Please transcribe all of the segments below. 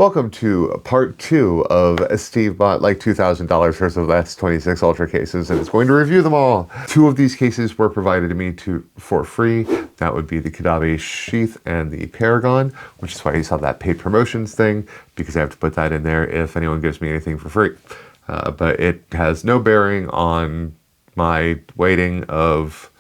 Welcome to part 2 of Steve bought like $2,000 worth of S26 Ultra cases and is going to review them all. 2 of these cases were provided to me for free. That would be the Caudabe Sheathe and the Paragon, which is why you saw that paid promotions thing, because I have to put that in there if anyone gives me anything for free. But it has no bearing on my weighting of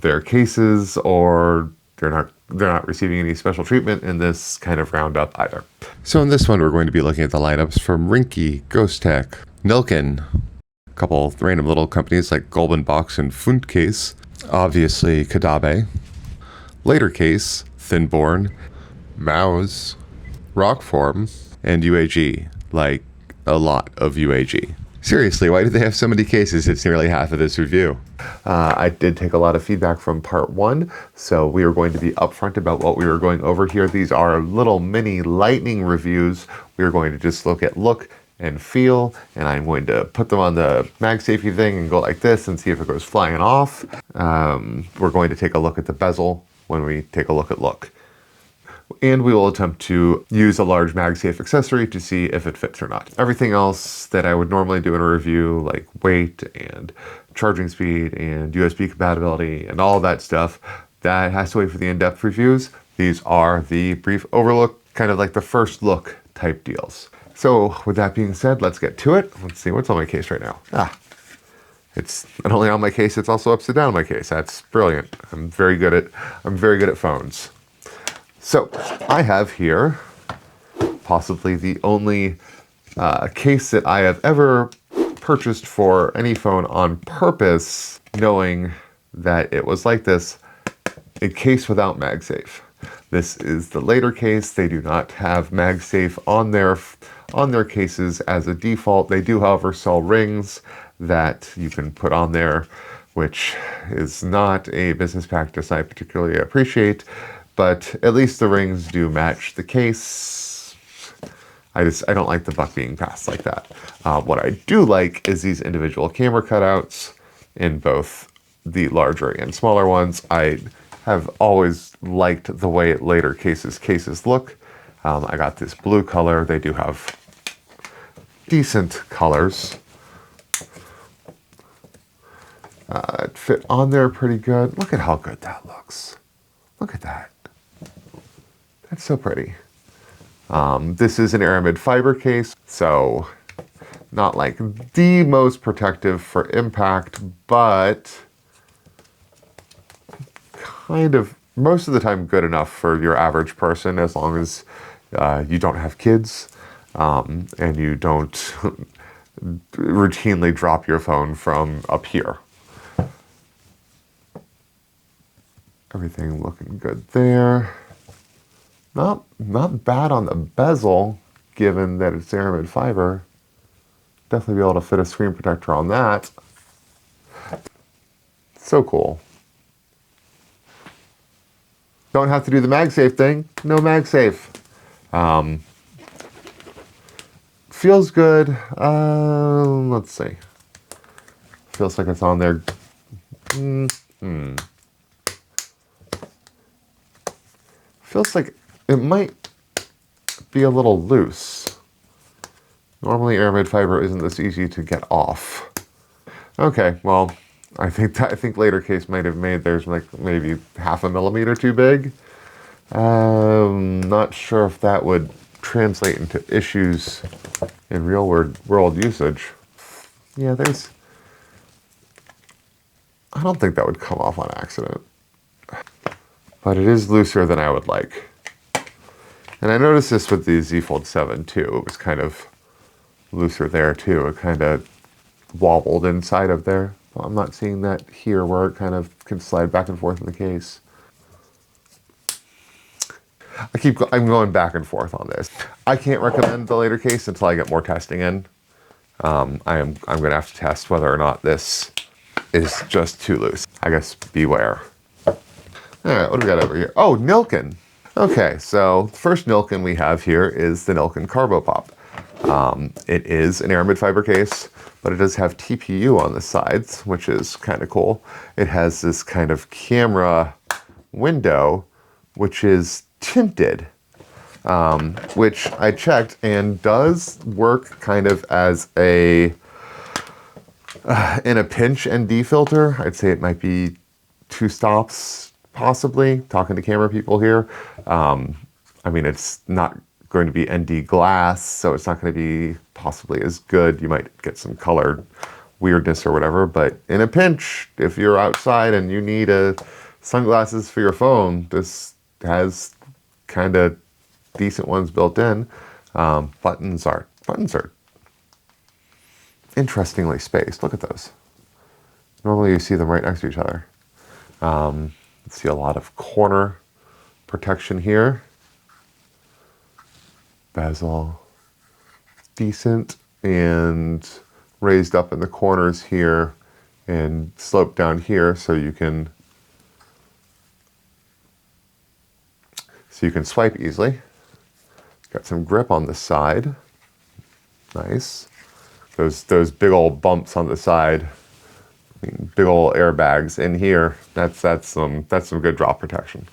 their cases, or they're not receiving any special treatment in this kind of roundup either. So in this one, we're going to be looking at the lineups from Ringke, Ghostek, Nilkin, a couple random little companies like FNTCase and FNTCase, obviously Caudabe, Latercase, Thinborne, Mous, Rockform, and UAG, like a lot of UAG. Seriously, why do they have so many cases? It's nearly half of this review. I did take a lot of feedback from part 1, so we are going to be upfront about what we are going over here. These are little mini lightning reviews. We are going to just look at look and feel, and I'm going to put them on the MagSafe thing and go like this and see if it goes flying off. We're going to take a look at the bezel when we take a look at look. And we will attempt to use a large MagSafe accessory to see if it fits or not. Everything else that I would normally do in a review, like weight and charging speed and USB compatibility and all that stuff, that has to wait for the in-depth reviews. These are the brief overlook, kind of like the first look type deals. So with that being said, let's get to it. Let's see what's on my case right now. It's not only on my case, it's also upside down on my case. That's brilliant. I'm very good at phones. So I have here possibly the only case that I have ever purchased for any phone on purpose, knowing that it was like this, a case without MagSafe. This is the Latercase. They do not have MagSafe on their cases as a default. They do, however, sell rings that you can put on there, which is not a business practice I particularly appreciate. But at least the rings do match the case. I don't like the buck being passed like that. What I do like is these individual camera cutouts in both the larger and smaller ones. I have always liked the way Latercase's cases look. I got this blue color. They do have decent colors. It fit on there pretty good. Look at how good that looks. Look at that. That's so pretty. This is an Aramid fiber case, so not like the most protective for impact, but kind of most of the time good enough for your average person, as long as you don't have kids and you don't routinely drop your phone from up here. Everything looking good there. Not bad on the bezel, given that it's Aramid fiber. Definitely be able to fit a screen protector on that. So cool. Don't have to do the MagSafe thing. No MagSafe. Feels good. Let's see. Feels like it's on there. Feels like it might be a little loose. Normally Aramid fiber isn't this easy to get off. Okay, well, I think Latercase might have made theirs like maybe 0.5 millimeter too big. Not sure if that would translate into issues in real world usage. Yeah, I don't think that would come off on accident. But it is looser than I would like. And I noticed this with the Z Fold 7 too. It was kind of looser there too. It kind of wobbled inside of there. Well, I'm not seeing that here where it kind of can slide back and forth in the case. I'm going back and forth on this. I can't recommend the Latercase until I get more testing in. I'm going to have to test whether or not this is just too loose. I guess beware. All right, what do we got over here? Oh, Nilkin. Okay, so the first Nilkin we have here is the Nilkin CarboProp. It is an Aramid fiber case, but it does have TPU on the sides, which is kind of cool. It has this kind of camera window, which is tinted. which I checked and does work kind of as a, in a pinch ND filter. I'd say it might be 2 stops, possibly, talking to camera people here. I mean, it's not going to be ND glass, so it's not going to be possibly as good. You might get some color weirdness or whatever, but in a pinch, if you're outside and you need sunglasses for your phone, this has kind of decent ones built in. Buttons are interestingly spaced. Look at those. Normally you see them right next to each other. Let's see a lot of corner protection here. Bezel, decent, and raised up in the corners here and sloped down here so you can swipe easily. Got some grip on the side. Nice. Those big old bumps on the side, big old airbags in here. That's some good drop protection.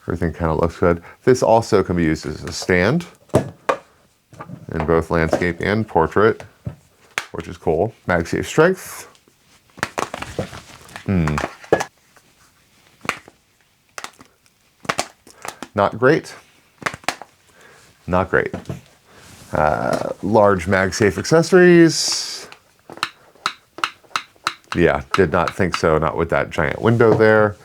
Everything kind of looks good. This also can be used as a stand in both landscape and portrait, which is cool. MagSafe strength. Not great. Not great. Large MagSafe accessories. Yeah, did not think so. Not with that giant window there.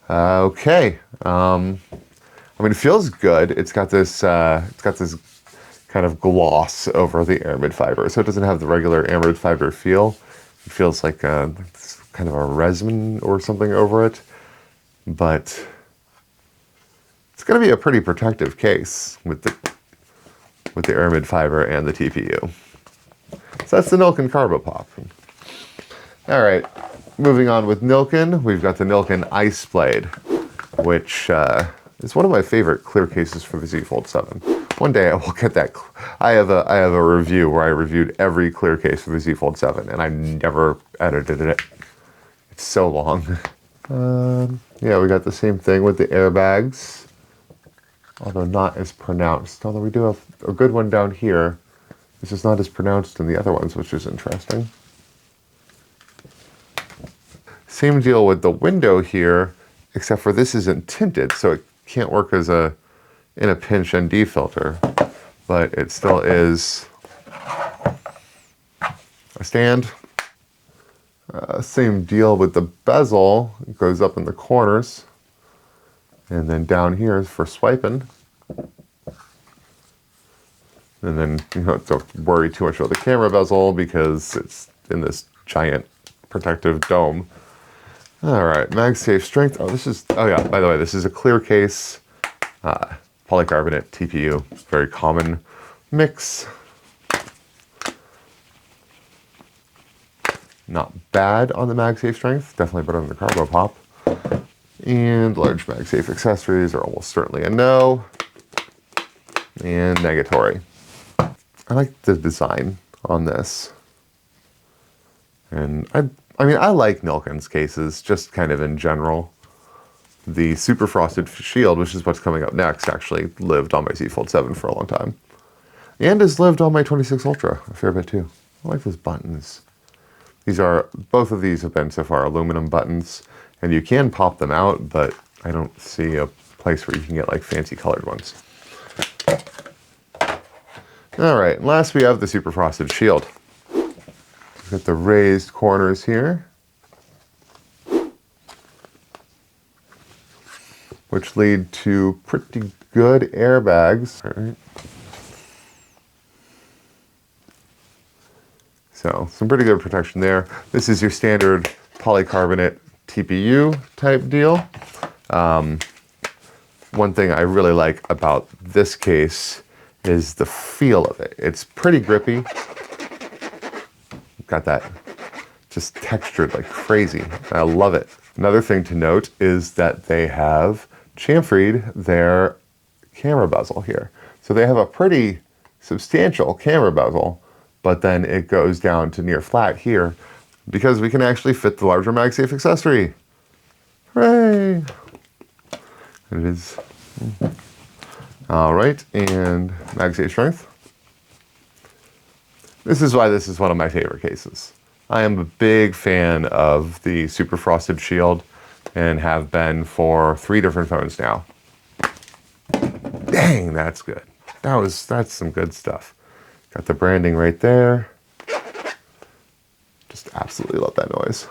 Okay. I mean, it feels good. It's got this kind of gloss over the Aramid fiber, so it doesn't have the regular Aramid fiber feel. It feels like kind of a resin or something over it, but it's going to be a pretty protective case with the Aramid fiber and the TPU. So that's the Nilkin CarboProp. All right, moving on with Nilkin, we've got the Nilkin Iceblade, which is one of my favorite clear cases for the Z Fold 7. One day I will get that. I have a review where I reviewed every clear case for the Z Fold 7, and I never edited it. It's so long. Yeah, we got the same thing with the airbags, although not as pronounced. Although we do have a good one down here. It's just not as pronounced in the other ones, which is interesting. Same deal with the window here, except for this isn't tinted, so it can't work as in a pinch ND filter, but it still is a stand. Same deal with the bezel. It goes up in the corners, and then down here is for swiping. And then you don't have to worry too much about the camera bezel because it's in this giant protective dome. All right, MagSafe strength. Oh yeah, by the way, this is a clear case, polycarbonate TPU, very common mix. Not bad on the MagSafe strength, definitely better than the CarboProp. And large MagSafe accessories are almost certainly a no. And negatory. I like the design on this. And I mean, I like Nilkin's cases, just kind of in general. The Super Frosted Shield, which is what's coming up next, actually lived on my Z Fold 7 for a long time. And has lived on my 26 Ultra a fair bit too. I like those buttons. Both of these have been so far aluminum buttons, and you can pop them out, but I don't see a place where you can get like fancy colored ones. All right, and last we have the Super Frosted Shield. We've got the raised corners here, which lead to pretty good airbags. All right. So some pretty good protection there. This is your standard polycarbonate TPU type deal. One thing I really like about this case is the feel of it. It's pretty grippy. Got that just textured like crazy. I love it. Another thing to note is that they have chamfered their camera bezel here. So they have a pretty substantial camera bezel, but then it goes down to near flat here because we can actually fit the larger MagSafe accessory. Hooray! It is. All right, and MagSafe strength. This is why this is one of my favorite cases. I am a big fan of the super frosted shield and have been for 3 different phones now. Dang, that's good. That's some good stuff. Got the branding right there. Just absolutely love that noise.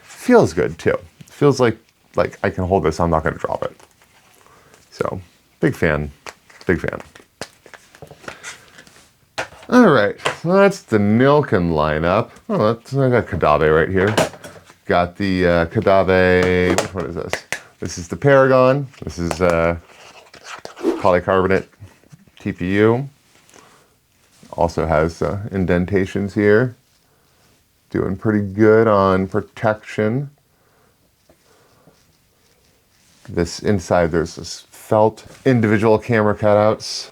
Feels good too. Feels like I can hold this, I'm not gonna drop it. So, big fan, big fan. All right, so that's the Nilkin lineup. Oh, I got Caudabe right here. Got the Caudabe, which one is this? This is the Paragon. This is polycarbonate TPU. Also has indentations here. Doing pretty good on protection. This inside, there's this felt individual camera cutouts.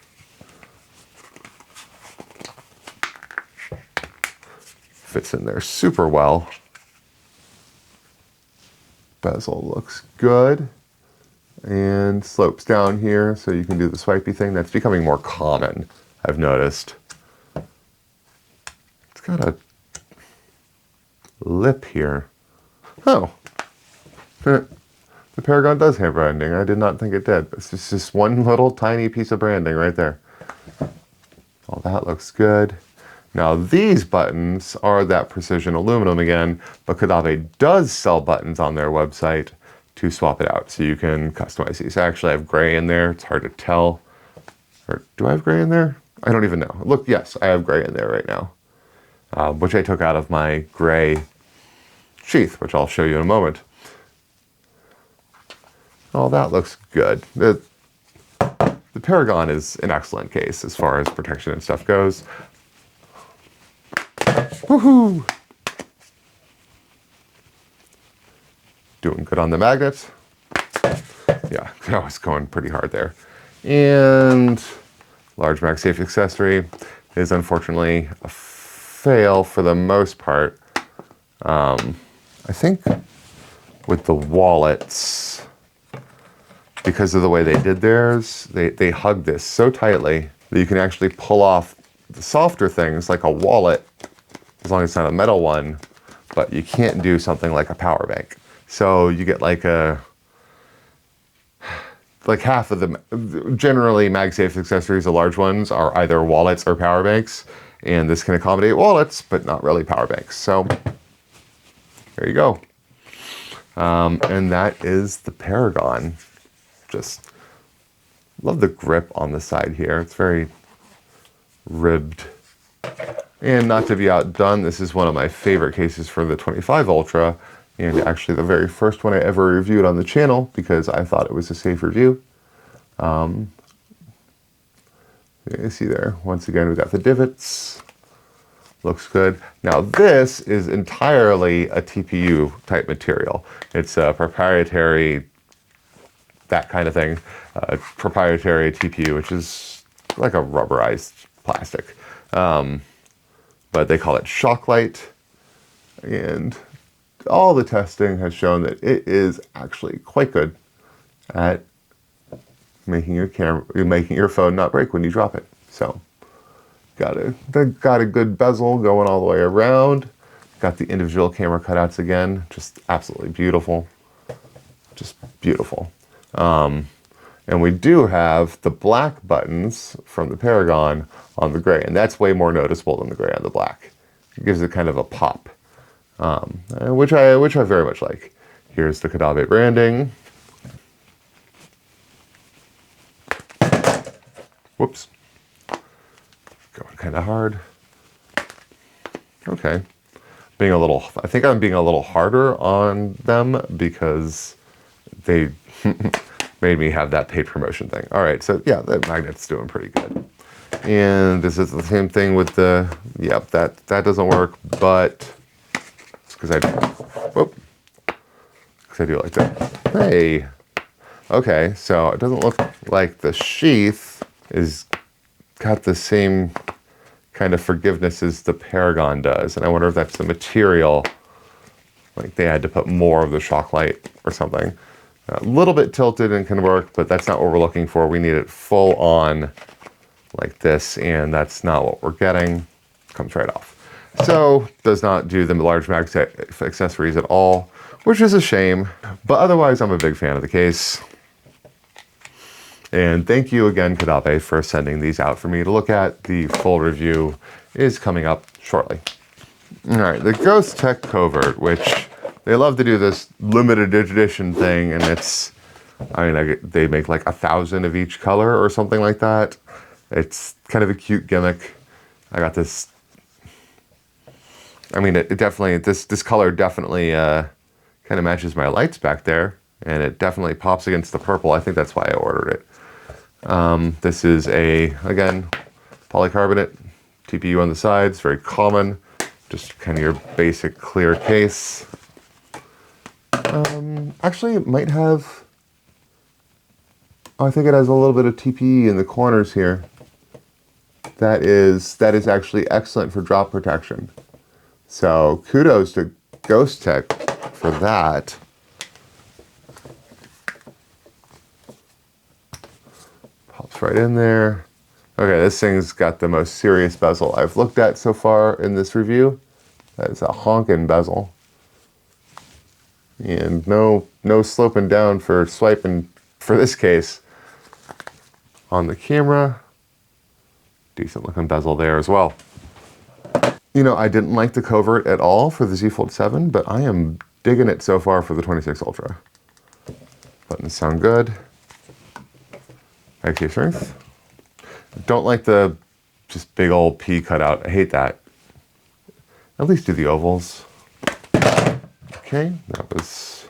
Fits in there super well. Bezel looks good. And slopes down here so you can do the swipey thing. That's becoming more common, I've noticed. It's got a lip here. Oh. The Paragon does have branding. I did not think it did. It's just one little tiny piece of branding right there. Oh, that looks good. Now these buttons are that precision aluminum again, but Caudabe does sell buttons on their website to swap it out. So you can customize these. I actually have gray in there. It's hard to tell. Or do I have gray in there? I don't even know. Look, yes, I have gray in there right now, which I took out of my gray Sheathe, which I'll show you in a moment. Oh, that looks good. The Paragon is an excellent case as far as protection and stuff goes. Woohoo! Doing good on the magnets. Yeah, I was going pretty hard there. And large MagSafe accessory is unfortunately a fail for the most part. I think with the wallets, because of the way they did theirs, they hug this so tightly that you can actually pull off the softer things like a wallet, as long as it's not a metal one, but you can't do something like a power bank. So you get like half of the, generally MagSafe accessories, the large ones, are either wallets or power banks, and this can accommodate wallets, but not really power banks. So there you go. And that is the Paragon. Just love the grip on the side here. It's very ribbed. And not to be outdone, this is one of my favorite cases for the 25 Ultra, and actually the very first one I ever reviewed on the channel because I thought it was a safe review. You see there, once again, we got the divots. Looks good. Now this is entirely a TPU type material. It's a proprietary, that kind of thing, proprietary TPU, which is like a rubberized plastic. But they call it Shocklight, and all the testing has shown that it is actually quite good at making your phone not break when you drop it. So got a good bezel going all the way around. Got the individual camera cutouts again, just absolutely beautiful, just beautiful. And we do have the black buttons from the Paragon on the gray, and that's way more noticeable than the gray on the black. It gives it kind of a pop, which I very much like. Here's the Caudabe branding. Whoops. Going kind of hard. Okay. I think I'm being a little harder on them because they made me have that paid promotion thing. All right, so yeah, the magnet's doing pretty good. And this is the same thing with the, yep, that doesn't work, but it's because I do like that. Hey, okay, so it doesn't look like the sheath is got the same kind of forgiveness as the Paragon does, and I wonder if that's the material, like they had to put more of the Shocklight or something. A little bit tilted and can work, but that's not what we're looking for. We need it full on like this, and that's not what we're getting. Comes right off. So does not do the large MagSafe accessories at all, which is a shame, but otherwise I'm a big fan of the case. And thank you again, Caudabe, for sending these out for me to look at. The full review is coming up shortly. All right, the Ghostek Covert, which they love to do this limited edition thing, and it's, I mean, they make like 1,000 of each color or something like that. It's kind of a cute gimmick. I got this, I mean, it definitely, this color definitely kind of matches my lights back there, and it definitely pops against the purple. I think that's why I ordered it. This is again, polycarbonate, TPU on the sides, very common, just kind of your basic clear case. Actually, it might have, oh, I think it has a little bit of TPE in the corners here. That is actually excellent for drop protection. So kudos to Ghostek for that. Pops right in there. Okay, this thing's got the most serious bezel I've looked at so far in this review. That is a honkin' bezel. And no sloping down for swiping for this case. On the camera, decent looking bezel there as well. You know, I didn't like the Covert at all for the Z Fold 7, but I am digging it so far for the 26 Ultra. Buttons sound good. MagSafe strength. Don't like the just big old P cutout. I hate that. At least do the ovals. Okay, that was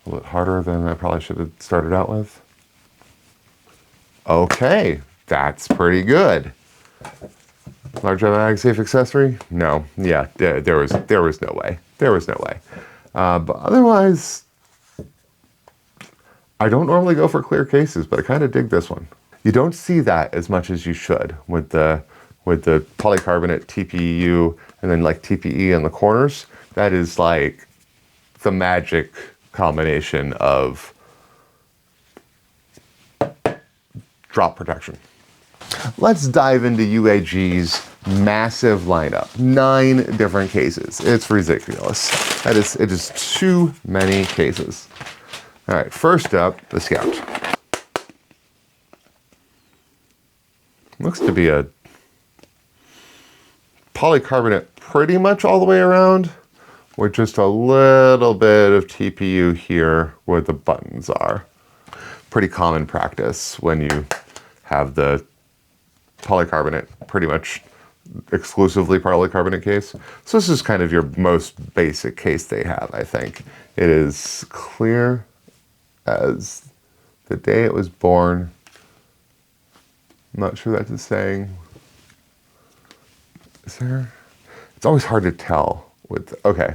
a little bit harder than I probably should have started out with. Okay, that's pretty good. Large MagSafe accessory? No, yeah, there was no way. There was no way. But otherwise, I don't normally go for clear cases, but I kind of dig this one. You don't see that as much as you should with the polycarbonate TPU and then like TPE in the corners. That is like the magic combination of drop protection. Let's dive into UAG's massive lineup. 9 different cases. It's ridiculous. It is too many cases. All right, first up, the Scout. Looks to be a polycarbonate pretty much all the way around, with just a little bit of TPU here where the buttons are. Pretty common practice when you have the polycarbonate, pretty much exclusively polycarbonate case. So this is kind of your most basic case they have, I think. It is clear as the day it was born. I'm not sure that's a saying. Is there? It's always hard to tell with, okay.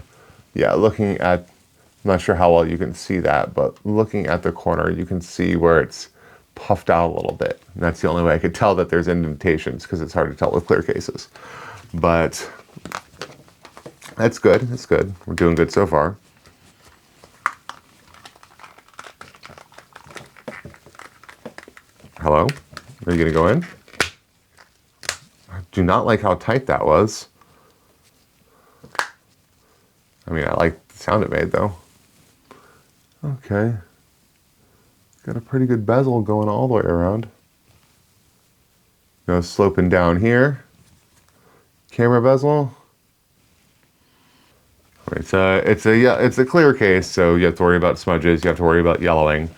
Yeah, looking at, I'm not sure how well you can see that, but looking at the corner, you can see where it's puffed out a little bit. And that's the only way I could tell that there's indentations, because it's hard to tell with clear cases. But that's good, that's good. We're doing good so far. Hello? Are you gonna go in? I do not like how tight that was. I mean, I like the sound it made though. Okay. Got a pretty good bezel going all the way around. Now sloping down here. Camera bezel. It's a clear case, so you have to worry about smudges, you have to worry about yellowing.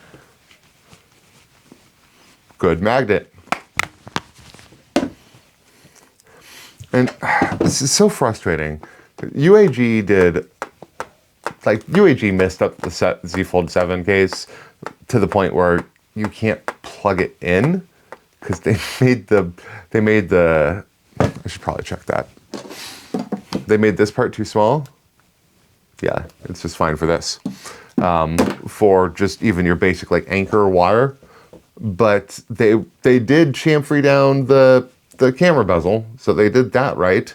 Good magnet. And this is so frustrating. UAG messed up the Z Fold 7 case to the point where you can't plug it in because they made the, I should probably check that. They made this part too small. Yeah, it's just fine for this. For just even your basic like anchor wire. But they did chamfer down the camera bezel, so they did that right.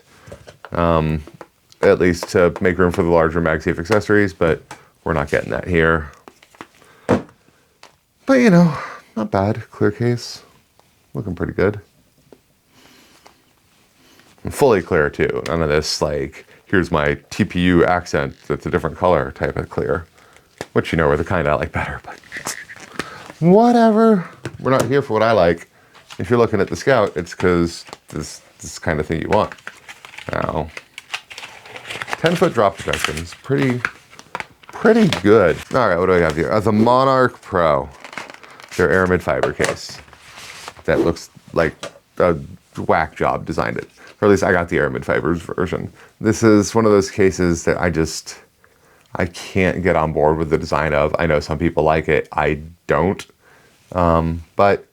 At least to make room for the larger MagSafe accessories, but we're not getting that here. But you know, not bad. Clear case. Looking pretty good. And fully clear too. None of this like, here's my TPU accent that's a different color type of clear. Which, you know, are the kind I like better, but whatever. We're not here for what I like. If you're looking at the Scout, it's because this kind of thing you want. Now, 10-foot drop protection is pretty good. All right, what do I have here? The Monarch Pro, their Aramid fiber case. That looks like a whack job designed it. Or at least I got the Aramid fibers version. This is one of those cases that I can't get on board with the design of. I know some people like it, I don't. But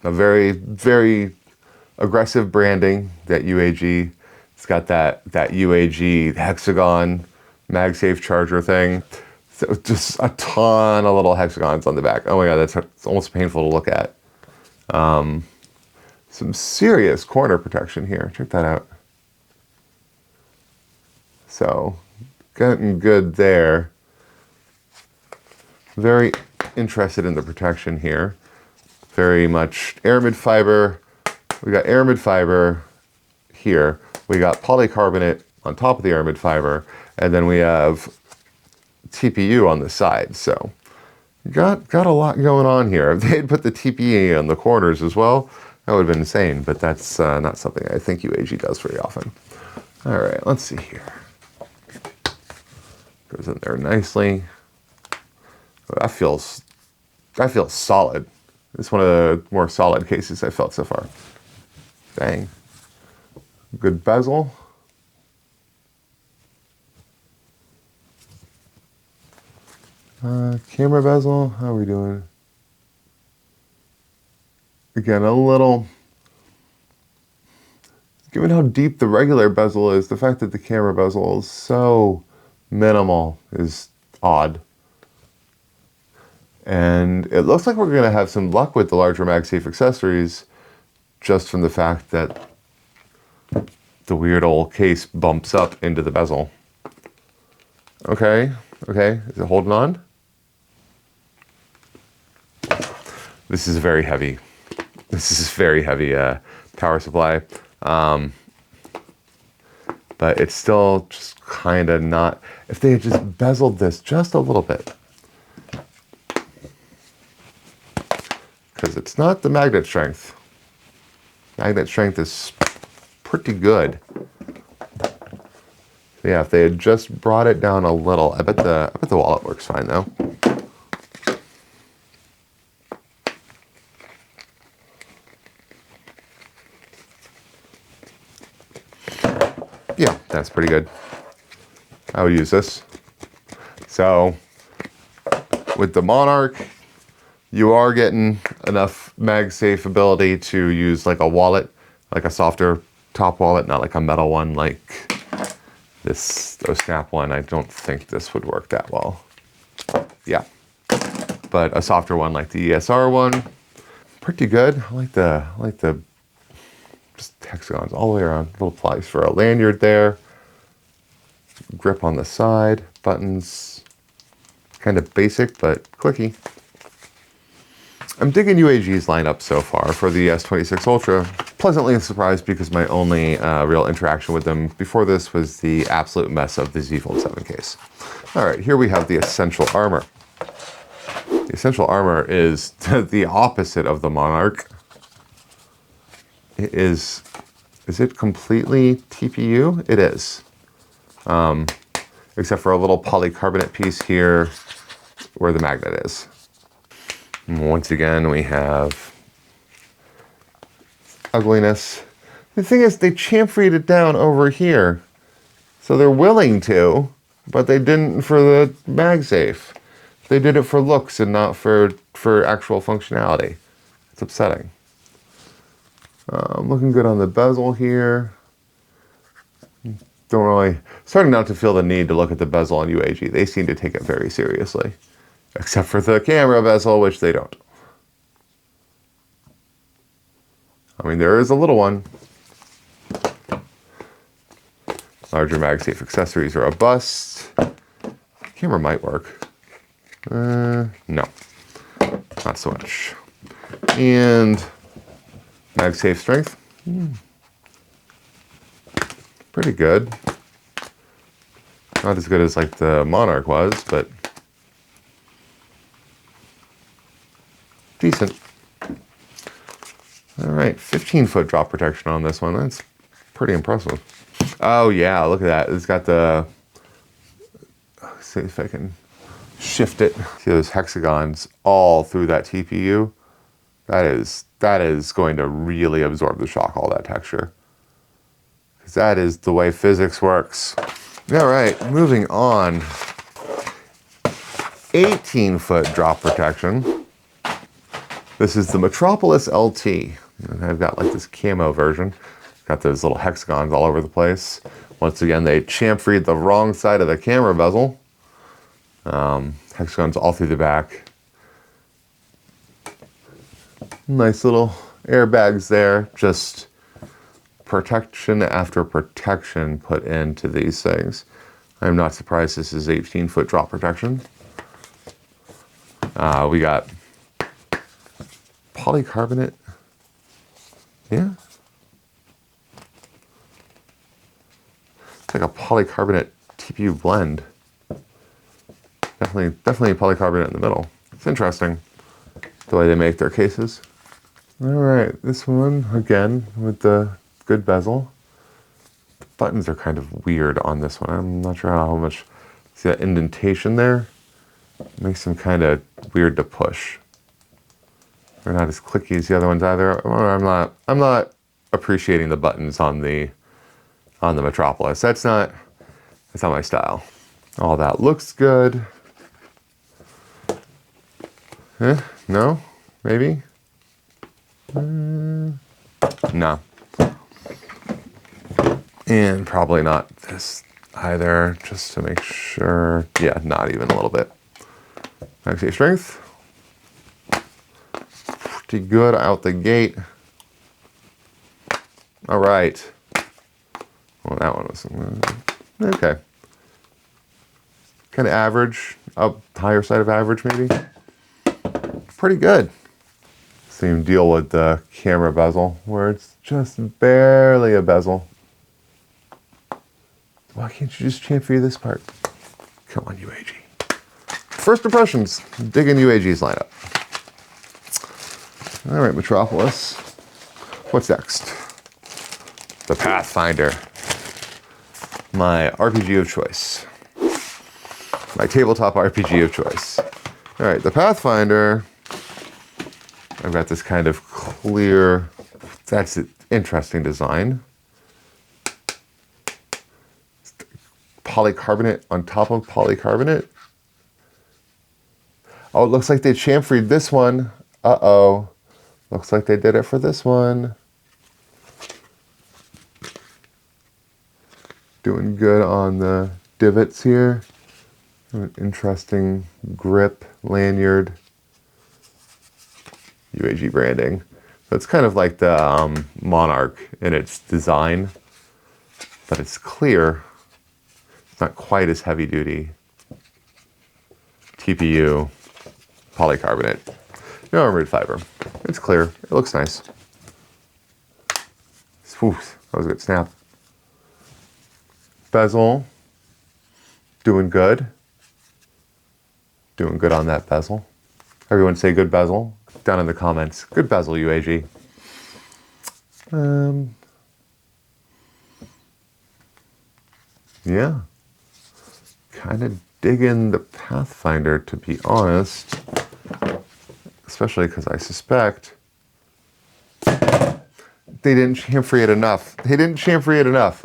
a very, very aggressive branding that UAG. It's got that UAG hexagon MagSafe charger thing. So just a ton of little hexagons on the back. Oh my God, it's almost painful to look at. Some serious corner protection here. Check that out. So, getting good there. Very interested in the protection here. Very much Aramid fiber. We got Aramid fiber here. We got polycarbonate on top of the Aramid fiber. And then we have TPU on the side. So, got a lot going on here. If they had put the TPU on the corners as well, that would have been insane. But that's not something I think UAG does very often. All right, let's see here. Goes in there nicely. That feels solid. It's one of the more solid cases I've felt so far. Dang. Good bezel. Camera bezel, how are we doing? Again, a little, given how deep the regular bezel is, the fact that the camera bezel is so minimal is odd. And it looks like we're going to have some luck with the larger MagSafe accessories just from the fact that the weird old case bumps up into the bezel. Okay, is it holding on? This is very heavy. This is very heavy power supply. But it's still just kind of not, if they had just bezeled this just a little bit. Because it's not the magnet strength. Magnet strength is pretty good. Yeah, if they had just brought it down a little, I bet the wallet works fine though. Yeah, that's pretty good. I would use this. So, with the Monarch, you are getting enough MagSafe ability to use like a wallet, like a softer top wallet, not like a metal one like this Snap one. I don't think this would work that well. Yeah, but a softer one like the ESR one, pretty good. I like the just hexagons all the way around. Little plies for a lanyard there. Grip on the side, buttons, kind of basic but clicky. I'm digging UAG's lineup so far for the S26 Ultra. Pleasantly surprised because my only real interaction with them before this was the absolute mess of the Z Fold 7 case. All right, here we have the Essential Armor. The Essential Armor is the opposite of the Monarch. It is it completely TPU? It is. Except for a little polycarbonate piece here where the magnet is. And once again, we have ugliness. The thing is, they chamfered it down over here. So they're willing to, but they didn't for the MagSafe. They did it for looks and not for actual functionality. It's upsetting. Looking good on the bezel here. Don't really, starting not to feel the need to look at the bezel on UAG. They seem to take it very seriously. Except for the camera bezel, which they don't. I mean, there is a little one. Larger MagSafe accessories are a bust. Camera might work. No. not so much. And MagSafe strength, pretty good. Not as good as like the Monarch was, but decent. All right, 15-foot drop protection on this one. That's pretty impressive. Oh yeah, look at that. It's got the, let's see if I can shift it. See those hexagons all through that TPU? That is going to really absorb the shock, all that texture. Because that is the way physics works. All right, moving on. 18-foot drop protection. This is the Metropolis LT. And I've got like this camo version. Got those little hexagons all over the place. Once again, they chamfered the wrong side of the camera bezel. Hexagons all through the back. Nice little airbags there. Just protection after protection put into these things. I'm not surprised this is 18-foot drop protection. We got polycarbonate. Yeah. It's like a polycarbonate TPU blend. Definitely polycarbonate in the middle. It's interesting the way they make their cases. All right, this one again with the good bezel. The buttons are kind of weird on this one. I'm not sure how much. See that indentation there? It makes them kind of weird to push. They're not as clicky as the other ones either. I'm not appreciating the buttons on the Metropolis. That's not my style. All that looks good. No? Maybe? No. And probably not this either, just to make sure. Yeah, not even a little bit. MagSafe strength. Pretty good out the gate. All right. Well, that one was okay. Kind of average, up higher side of average maybe. Pretty good. Same deal with the camera bezel, where it's just barely a bezel. Why can't you just chamfer this part? Come on, UAG. First impressions, digging UAG's lineup. All right, Metropolis. What's next? The Pathfinder. My RPG of choice. My tabletop RPG of choice. All right, the Pathfinder. I've got this kind of clear, that's an interesting design. Polycarbonate on top of polycarbonate. Oh, it looks like they chamfered this one. Uh-oh. Looks like they did it for this one. Doing good on the divots here. An interesting grip, lanyard. UAG branding. So it's kind of like the Monarch in its design, but it's clear. It's not quite as heavy duty. TPU, polycarbonate. No armored fiber. It's clear. It looks nice. Oof, that was a good snap. Bezel. Doing good. Doing good on that bezel. Everyone say good bezel. Down in the comments. Good bezel, UAG. Yeah. Kind of digging the Pathfinder, to be honest. Especially because I suspect they didn't chamfer it enough. They didn't chamfer it enough.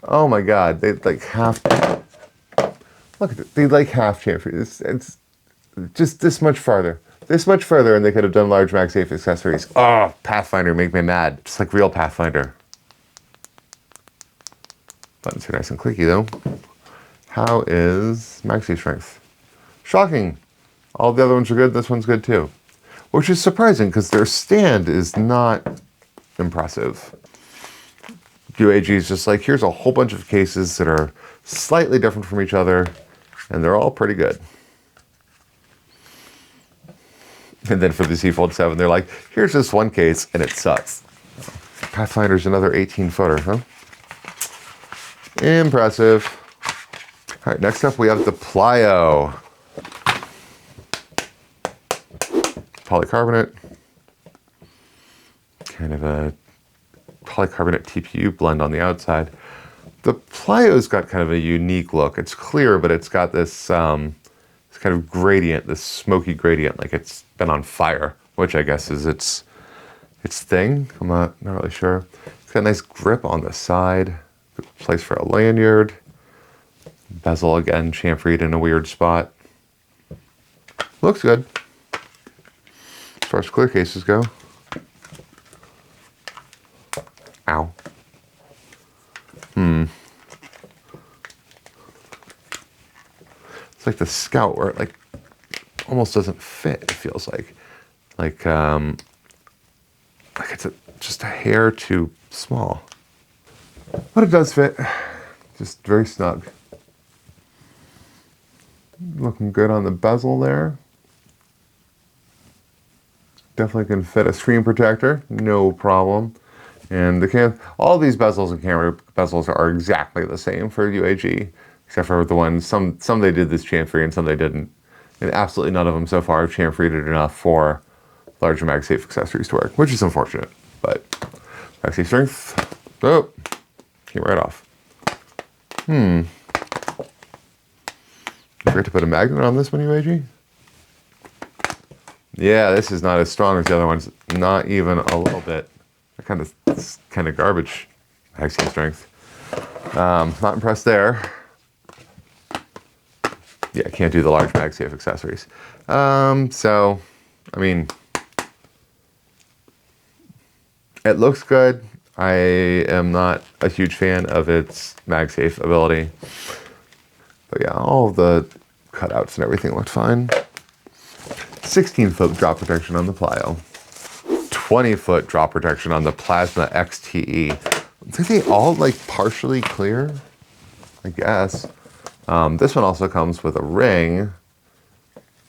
Oh my God. They like half. Look at it. They like half chamfer. It's just this much farther. This much further, and they could have done large MagSafe accessories. Oh, Pathfinder, make me mad. Just like real Pathfinder. Buttons are nice and clicky, though. How is MagSafe strength? Shocking. All the other ones are good. This one's good, too. Which is surprising, because their stand is not impressive. UAG is just like, here's a whole bunch of cases that are slightly different from each other, and they're all pretty good. And then for the Z Fold 7, they're like, here's this one case, and it sucks. Pathfinder's another 18-footer, huh? Impressive. All right, next up we have the Plyo. Polycarbonate. Kind of a polycarbonate TPU blend on the outside. The Plyo's got kind of a unique look. It's clear, but it's got this this kind of gradient, this smoky gradient, like it's been on fire, which I guess is its thing. I'm not really sure. It's got a nice grip on the side. Good place for a lanyard. Bezel again, chamfered in a weird spot. Looks good. As far as clear cases go. Ow. It's like the Scout where it like almost doesn't fit, it feels like. Like it's just a hair too small. But it does fit. Just very snug. Looking good on the bezel there. Definitely can fit a screen protector, no problem. And all these bezels and camera bezels are exactly the same for UAG, except for the ones, some they did this chamfer and some they didn't. And absolutely none of them so far have chamfered it enough for larger MagSafe accessories to work, which is unfortunate. But MagSafe strength, oh, came right off. I forgot to put a magnet on this one, UAG. Yeah, this is not as strong as the other ones. Not even a little bit. It's kind of garbage. MagSafe strength. Not impressed there. Yeah, can't do the large MagSafe accessories. So, I mean, it looks good. I am not a huge fan of its MagSafe ability. But yeah, all the cutouts and everything looked fine. 16-foot drop protection on the Plyo. 20-foot drop protection on the Plasma XTE. Are they all like partially clear? I guess. This one also comes with a ring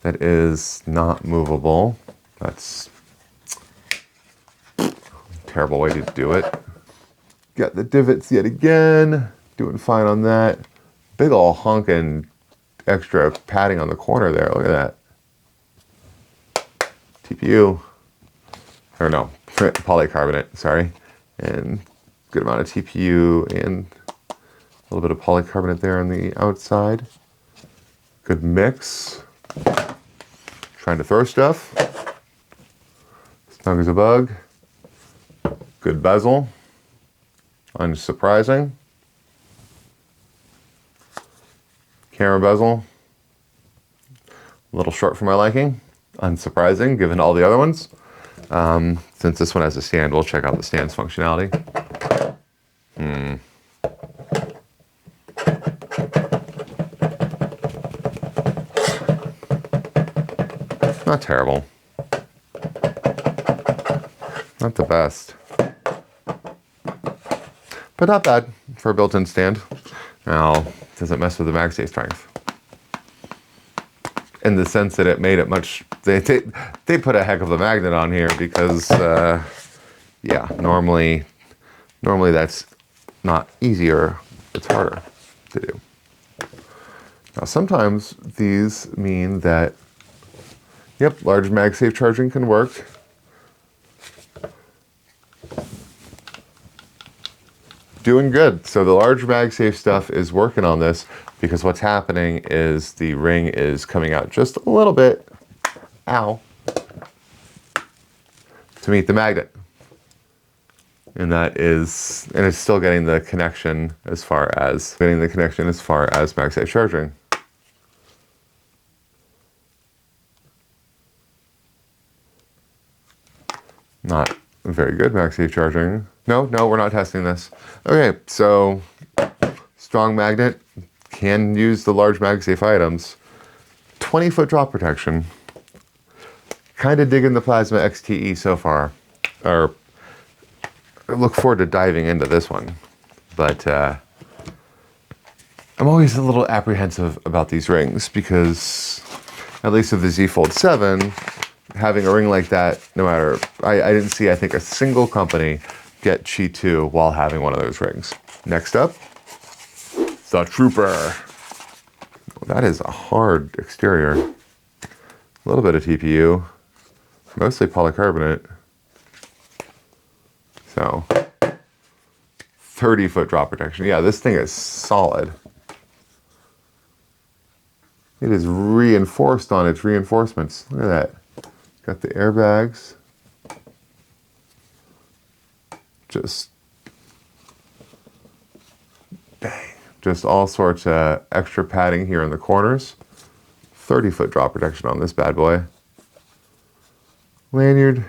that is not movable. That's a terrible way to do it. Got the divots yet again. Doing fine on that. Big ol' honkin' extra padding on the corner there. Look at that. TPU. Or no, polycarbonate, sorry. And good amount of TPU and a little bit of polycarbonate there on the outside. Good mix. Trying to throw stuff. Snug as a bug. Good bezel. Unsurprising. Camera bezel. A little short for my liking. Unsurprising given all the other ones. Since this one has a stand, we'll check out the stand's functionality. Not terrible. Not the best. But not bad for a built-in stand. Now, it doesn't mess with the MagSafe strength. In the sense that it made it much, they put a heck of a magnet on here because, yeah, normally that's not easier, it's harder to do. Now sometimes these mean that, yep, large MagSafe charging can work. Doing good. So the large MagSafe stuff is working on this because what's happening is the ring is coming out just a little bit, ow, to meet the magnet. And it's still getting the connection as far as MagSafe charging. Not very good MagSafe charging. No, we're not testing this. Okay, so strong magnet, can use the large MagSafe items. 20-foot drop protection. Kind of digging the Plasma XTE so far. Or I look forward to diving into this one. But I'm always a little apprehensive about these rings because, at least with the Z Fold 7, having a ring like that, no matter, I didn't see, I think, a single company get Sheathe 2 while having one of those rings. Next up, the Trooper. Well, that is a hard exterior. A little bit of TPU, mostly polycarbonate. So, 30-foot drop protection. Yeah, this thing is solid. It is reinforced on its reinforcements. Look at that. Got the airbags. Just, dang. Just all sorts of extra padding here in the corners. 30-foot drop protection on this bad boy. Lanyard.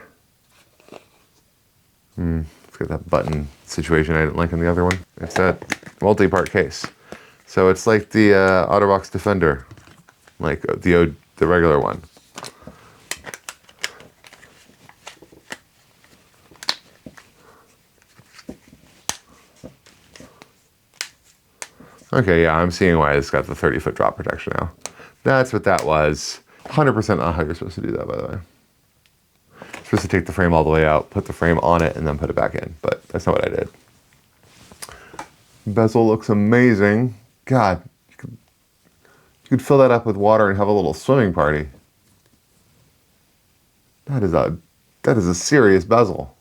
Let's get that button situation I didn't like in the other one. It's that multi-part case. So it's like the OtterBox Defender, like the regular one. Okay, yeah, I'm seeing why it's got the 30-foot drop protection now. That's what that was. 100% not how you're supposed to do that, by the way. You're supposed to take the frame all the way out, put the frame on it, and then put it back in, but that's not what I did. Bezel looks amazing. God, you could fill that up with water and have a little swimming party. That is a serious bezel.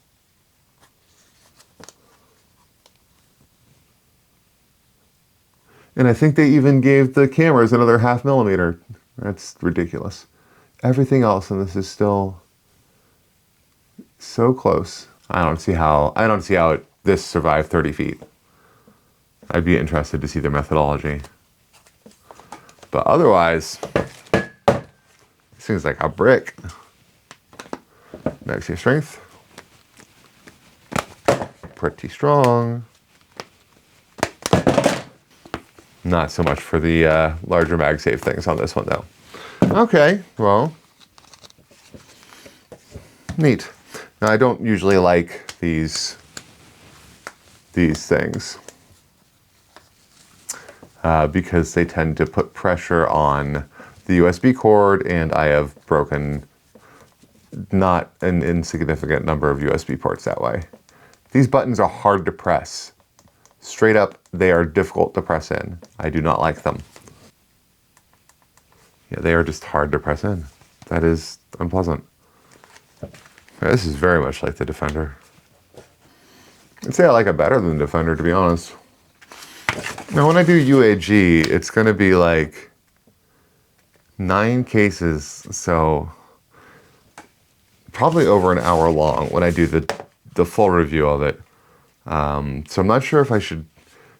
And I think they even gave the cameras another 0.5 millimeter. That's ridiculous. Everything else in this is still so close. I don't see how this survived 30 feet. I'd be interested to see their methodology. But otherwise, this thing's like a brick. MagSafe strength. Pretty strong. Not so much for the larger MagSafe things on this one, though. Okay, well, neat. Now, I don't usually like these things because they tend to put pressure on the USB cord, and I have broken not an insignificant number of USB ports that way. These buttons are hard to press. Straight up, they are difficult to press in. I do not like them. Yeah, they are just hard to press in. That is unpleasant. This is very much like the Defender. I'd say I like it better than the Defender, to be honest. Now, when I do UAG, it's going to be like 9 cases, so probably over an hour long when I do the full review of it. So I'm not sure if I should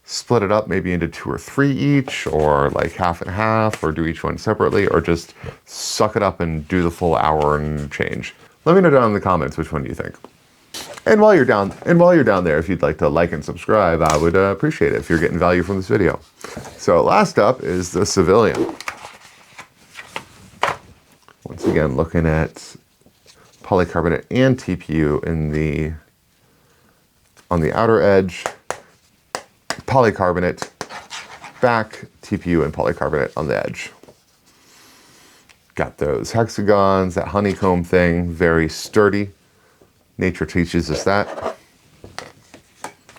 split it up maybe into 2 or 3 each, or like half and half, or do each one separately, or just suck it up and do the full hour and change. Let me know down in the comments which one do you think. And while you're down there, if you'd like to like and subscribe, I would appreciate it if you're getting value from this video. So last up is the Civilian. Once again, looking at polycarbonate and TPU on the outer edge, polycarbonate, back, TPU and polycarbonate on the edge. Got those hexagons, that honeycomb thing, very sturdy. Nature teaches us that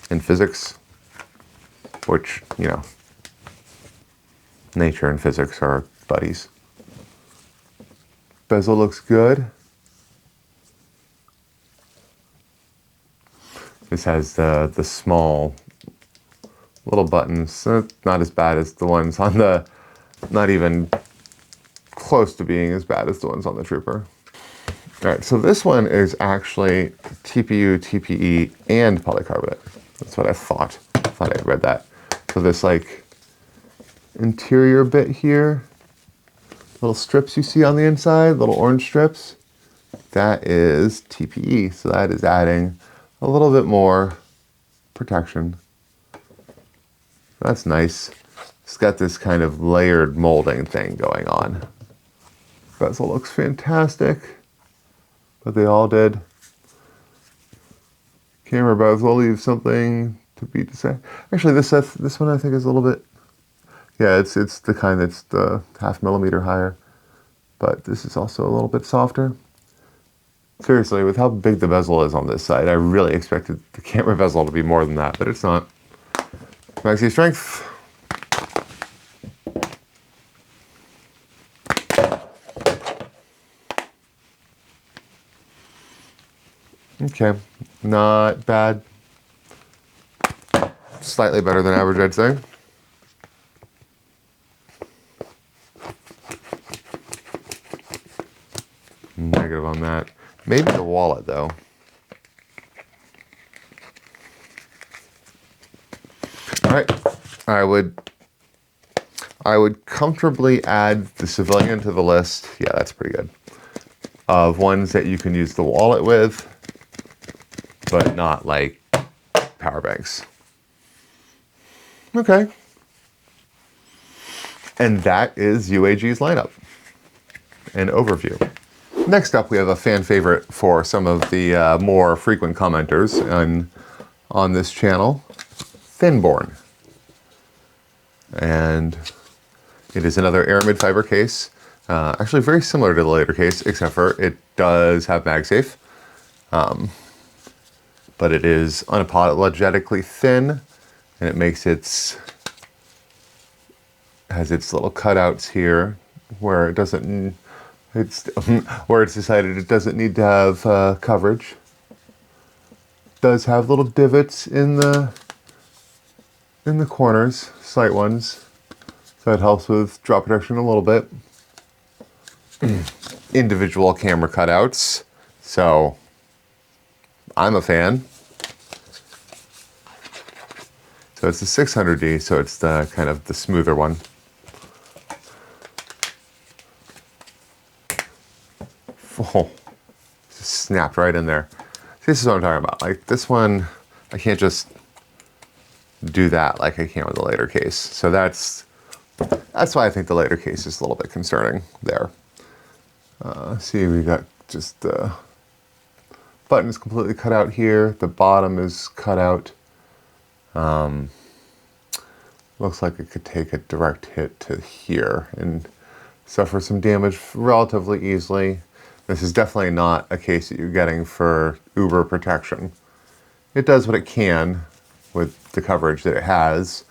in physics, which, you know, nature and physics are buddies. Bezel looks good. This has the small little buttons, not as bad as the ones on the, not even close to being as bad as the ones on the Trooper. All right, so this one is actually TPU, TPE, and polycarbonate. That's what I thought. I thought I read that. So this like interior bit here, little strips you see on the inside, little orange strips, that is TPE. So that is adding a little bit more protection. That's nice. It's got this kind of layered molding thing going on. Bezel looks fantastic, but they all did. Camera bezel leaves something to be desired. Actually, this one I think is a little bit, yeah, it's the kind that's the 0.5 millimeter higher, but this is also a little bit softer. Seriously, with how big the bezel is on this side, I really expected the camera bezel to be more than that, but it's not. MagSafe strength. Okay, not bad. Slightly better than average, I'd say. Negative on that. Maybe the wallet, though. All right, I would comfortably add the Civilian to the list. Yeah, that's pretty good. Of ones that you can use the wallet with, but not like power banks. Okay. And that is UAG's lineup and overview. Next up, we have a fan favorite for some of the more frequent commenters on this channel, Thinborne. And it is another Aramid fiber case. Actually very similar to the Latercase, except for it does have MagSafe. But it is unapologetically thin, and it makes has its little cutouts here where it doesn't, where it's decided it doesn't need to have coverage. It does have little divots in the corners, slight ones, so it helps with drop protection a little bit. Individual camera cutouts, so I'm a fan. So it's the 600D, so it's the kind of the smoother one. Oh, just snapped right in there. This is what I'm talking about. Like this one, I can't just do that like I can with the Latercase. So that's why I think the Latercase is a little bit concerning there. See, we got just the button is completely cut out here. The bottom is cut out. Looks like it could take a direct hit to here and suffer some damage relatively easily. This is definitely not a case that you're getting for uber protection. It does what it can with the coverage that it has,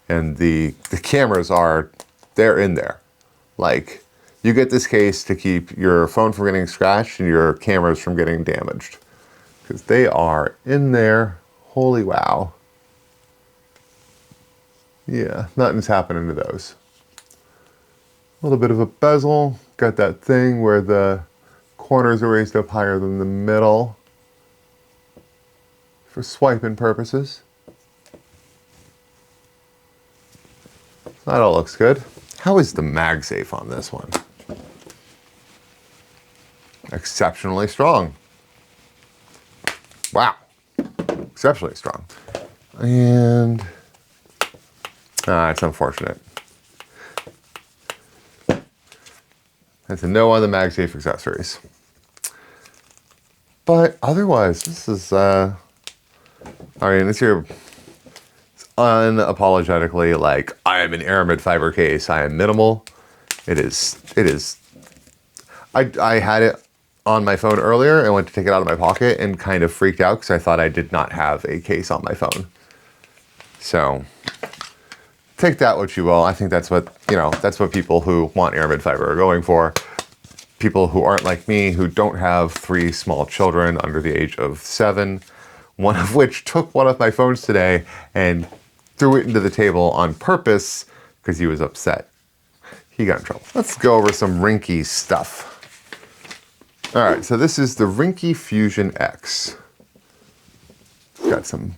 and the cameras they're in there. Like, you get this case to keep your phone from getting scratched and your cameras from getting damaged, because they are in there. Holy wow. Yeah, nothing's happening to those. A little bit of a bezel. Got that thing where the corners are raised up higher than the middle for swiping purposes. That all looks good. How is the MagSafe on this one? Exceptionally strong. Wow. Exceptionally strong. And it's unfortunate. That's a no on the MagSafe accessories. But otherwise, this is, I mean, it's unapologetically like, I am an Aramid fiber case. I am minimal. It is. I had it on my phone earlier and went to take it out of my pocket and kind of freaked out because I thought I did not have a case on my phone. So take that what you will. I think that's what, that's what people who want Aramid fiber are going for. People who aren't like me, who don't have 3 small children under the age of 7, one of which took one of my phones today and threw it into the table on purpose because he was upset. He got in trouble. Let's go over some Ringke stuff. All right, so this is the Ringke Fusion X. It's got some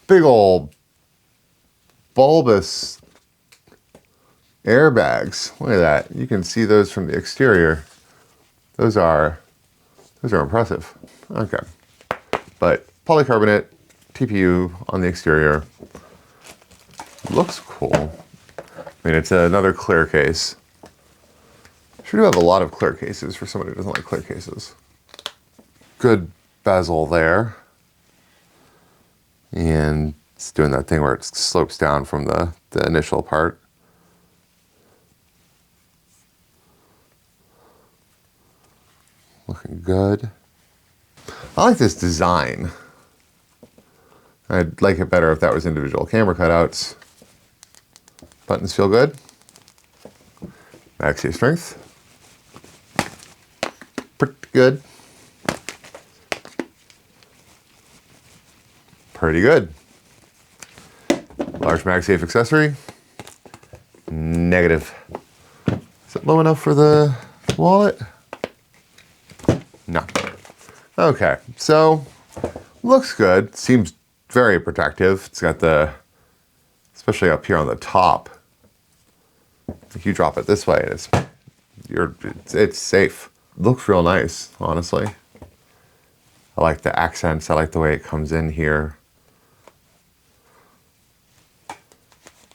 big old bulbous airbags. Look at that. You can see those from the exterior. Those are impressive. Okay. But polycarbonate TPU on the exterior. Looks cool. I mean, it's another clear case. Sure do have a lot of clear cases for somebody who doesn't like clear cases. Good bezel there. And it's doing that thing where it slopes down from the initial part. Looking good. I like this design. I'd like it better if that was individual camera cutouts. Buttons feel good. MagSafe strength. Pretty good. Pretty good. Large MagSafe accessory. Negative. Is it low enough for the wallet? No. Okay, so looks good. Seems very protective. It's got the, especially up here on the top. If you drop it this way, it's safe. Looks real nice, honestly. I like the accents. I like the way it comes in here.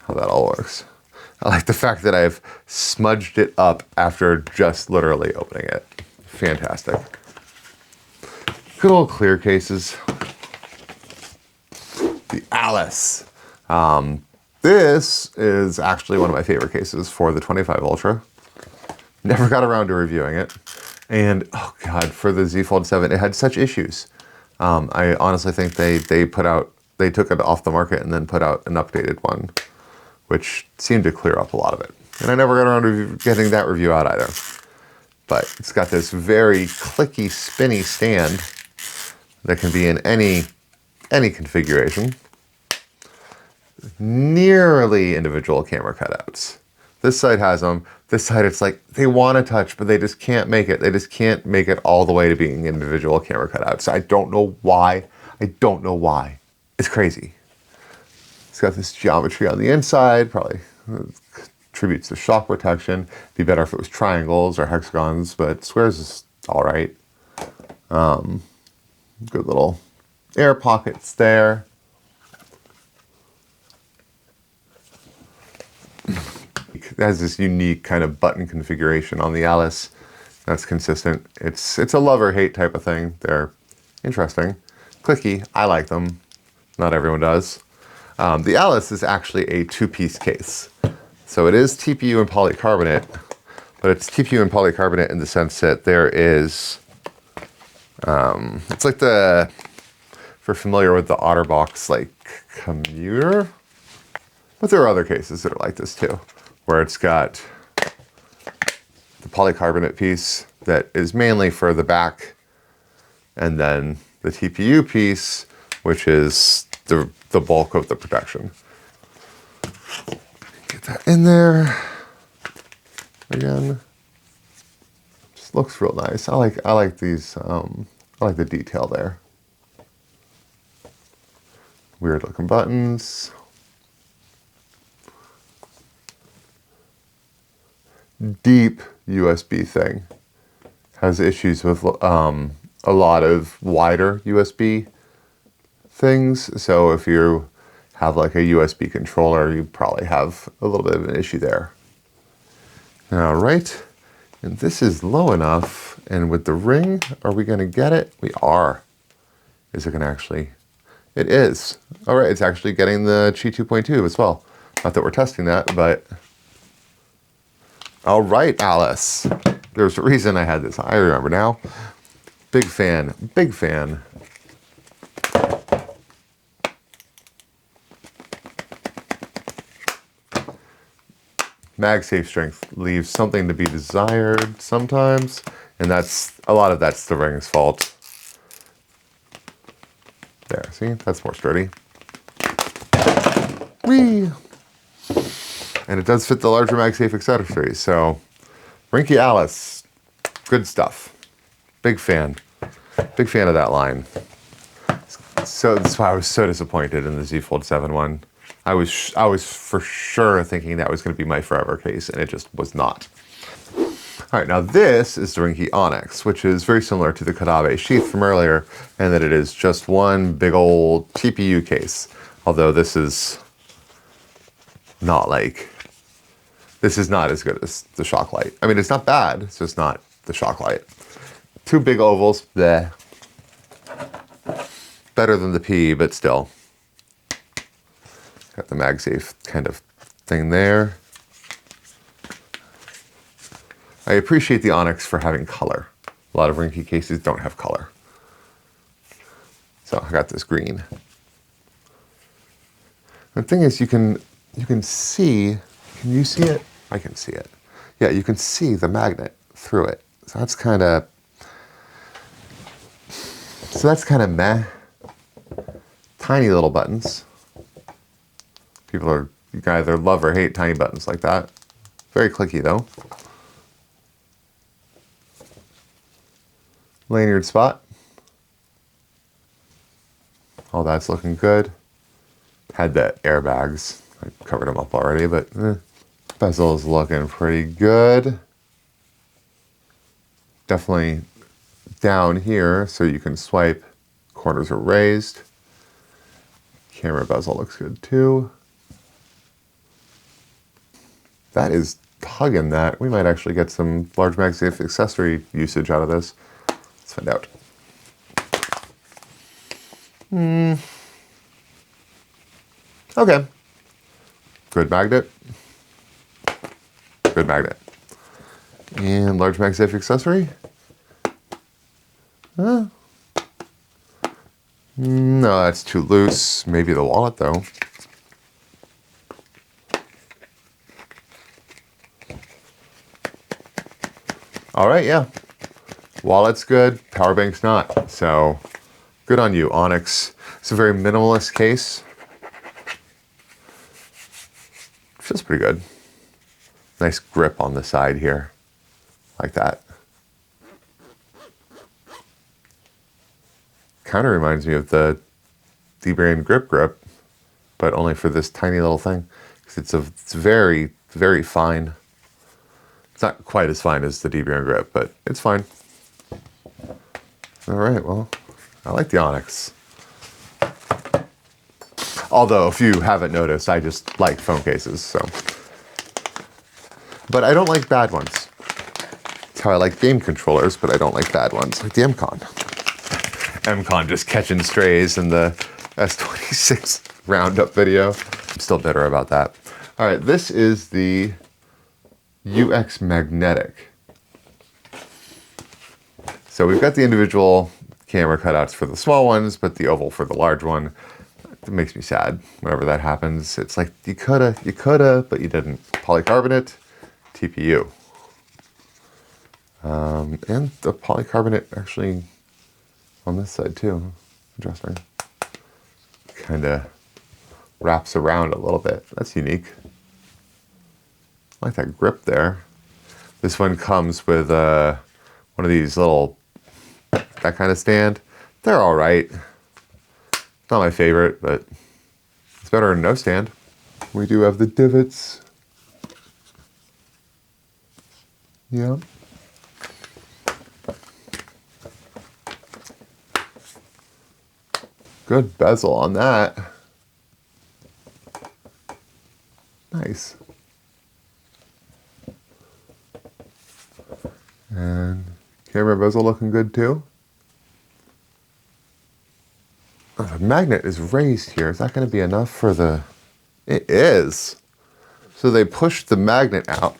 How that all works. I like the fact that I've smudged it up after just literally opening it. Fantastic. Good old clear cases. The Alice. This is actually one of my favorite cases for the 25 Ultra. Never got around to reviewing it. And, oh God, for the Z Fold 7, it had such issues. I honestly think they took it off the market and then put out an updated one, which seemed to clear up a lot of it. And I never got around to getting that review out either. But it's got this very clicky, spinny stand that can be in any configuration. Nearly individual camera cutouts. This side has them. This side, it's like they want to touch, but they just can't make it. They just can't make it all the way to being individual camera cutouts. I don't know why. I don't know why. It's crazy. It's got this geometry on the inside, probably contributes to shock protection. Be better if it was triangles or hexagons, but squares is all right. Good little air pockets there. It has this unique kind of button configuration on the Alice that's consistent. It's a love or hate type of thing. They're interesting. Clicky, I like them. Not everyone does. The Alice is actually a two-piece case. So it is TPU and polycarbonate, but it's TPU and polycarbonate in the sense that there is, it's like if you're familiar with the OtterBox like commuter, but there are other cases that are like this too, where it's got the polycarbonate piece that is mainly for the back, and then the TPU piece, which is the bulk of the protection. Get that in there. Again, just looks real nice. I like these. I like the detail there. Weird looking buttons. Deep USB thing. Has issues with a lot of wider USB things. So if you have like a USB controller, you probably have a little bit of an issue there. All right, and this is low enough, and with the ring, are we gonna get it? We are. Is it gonna actually? It is. All right, it's actually getting the Qi 2.2 as well. Not that we're testing that, but. All right, Alice. There's a reason I had this. I remember now. Big fan, big fan. MagSafe strength leaves something to be desired sometimes, and a lot of that's the ring's fault. There, see, that's more sturdy. Whee! And it does fit the larger MagSafe accessories, so Ringke Alice, good stuff. Big fan of that line. So that's why I was so disappointed in the Z Fold 7 one. I was for sure thinking that was going to be my forever case, and it just was not. All right, now this is the Ringke Onyx, which is very similar to the Caudabe Sheathe from earlier, and that it is just one big old TPU case. Although this is not as good as the shock light. I mean, it's not bad, it's just not the shock light. Two big ovals, bleh. Better than the P, but still. Got the MagSafe kind of thing there. I appreciate the Onyx for having color. A lot of Ringke cases don't have color. So I got this green. The thing is, you can see, can you see it? I can see it. Yeah, you can see the magnet through it. So that's kind of meh. Tiny little buttons. People are, you can either love or hate tiny buttons like that. Very clicky though. Lanyard spot. All that's looking good. Had the airbags. I covered them up already, but bezel is looking pretty good. Definitely down here so you can swipe. Corners are raised. Camera bezel looks good too. That is hugging that. We might actually get some large MagSafe accessory usage out of this. Let's find out. Okay. Good magnet. Good magnet. And large MagSafe accessory. No, that's too loose. Maybe the wallet though. All right, yeah. Wallet's good, power bank's not. So good on you, Onyx. It's a very minimalist case. Feels pretty good. Nice grip on the side here, like that. Kind of reminds me of the dbrand grip, but only for this tiny little thing. Because it's very, very fine. It's not quite as fine as the dbrand grip, but it's fine. All right, well, I like the Onyx. Although, if you haven't noticed, I just like phone cases, so. But I don't like bad ones. That's how I like game controllers, but I don't like bad ones, like the M-Con. M-Con just catching strays in the S26 roundup video. I'm still bitter about that. All right, this is the UX Magnetic. So we've got the individual camera cutouts for the small ones, but the oval for the large one. It makes me sad whenever that happens. It's like, you coulda, but you didn't. Polycarbonate, TPU. And the polycarbonate actually on this side too. Interesting. Kind of wraps around a little bit. That's unique. I like that grip there. This one comes with one of these little, that kind of stand. They're all right. Not my favorite, but it's better than no stand. We do have the divots. Yeah. Good bezel on that. Nice. And camera bezel looking good too. Oh, the magnet is raised here. Is that going to be enough for the... It is. So they pushed the magnet out.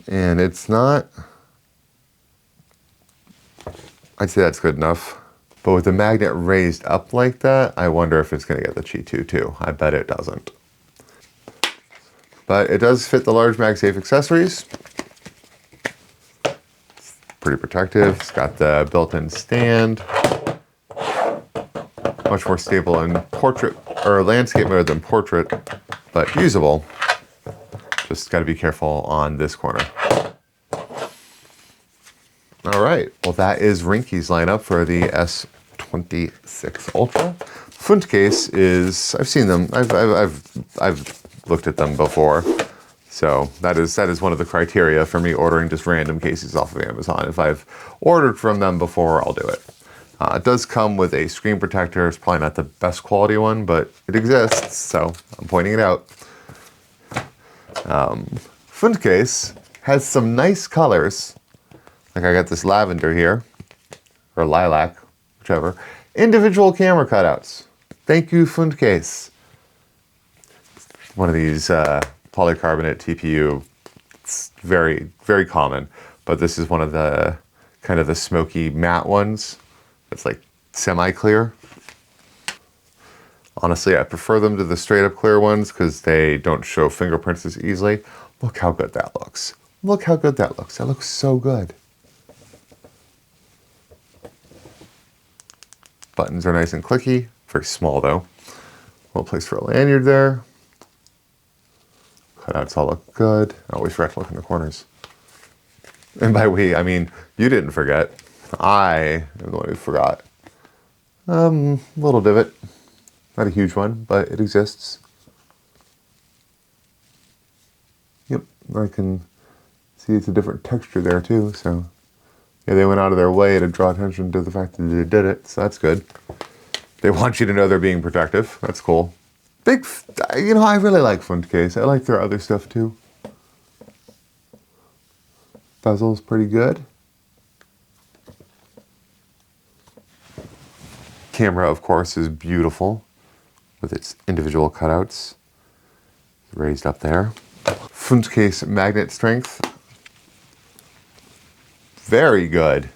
And it's not... I'd say that's good enough. But with the magnet raised up like that, I wonder if it's going to get the Qi 2 too. I bet it doesn't. But it does fit the large MagSafe accessories. It's pretty protective. It's got the built-in stand. Much more stable in portrait or landscape mode than portrait, but usable. Just got to be careful on this corner. All right, well that is Ringke's lineup for the S26 Ultra. FNTCase is, I've seen them. I've looked at them before, so that is one of the criteria for me ordering just random cases off of Amazon. If I've ordered from them before, I'll do it. It does come with a screen protector. It's probably not the best quality one, but it exists, so I'm pointing it out. FNTCase has some nice colors. Like I got this lavender here, or lilac, whichever. Individual camera cutouts. Thank you, FNTCase. One of these polycarbonate TPU. It's very, very common, but this is one of the kind of the smoky matte ones. It's like semi-clear. Honestly, I prefer them to the straight up clear ones because they don't show fingerprints as easily. Look how good that looks. Look how good that looks. That looks so good. Buttons are nice and clicky. Very small though. Well place for a lanyard there. Cutouts all look good. I always forget to look in the corners. And by we, I mean, you didn't forget. I am the one who forgot. Little divot. Not a huge one, but it exists. Yep, I can see it's a different texture there too, so yeah, they went out of their way to draw attention to the fact that they did it, so that's good. They want you to know they're being protective. That's cool. Big, you know, I really like FNTCase. I like their other stuff too. Bezel's pretty good. Camera, of course, is beautiful with its individual cutouts raised up there. FNTCase magnet strength, very good.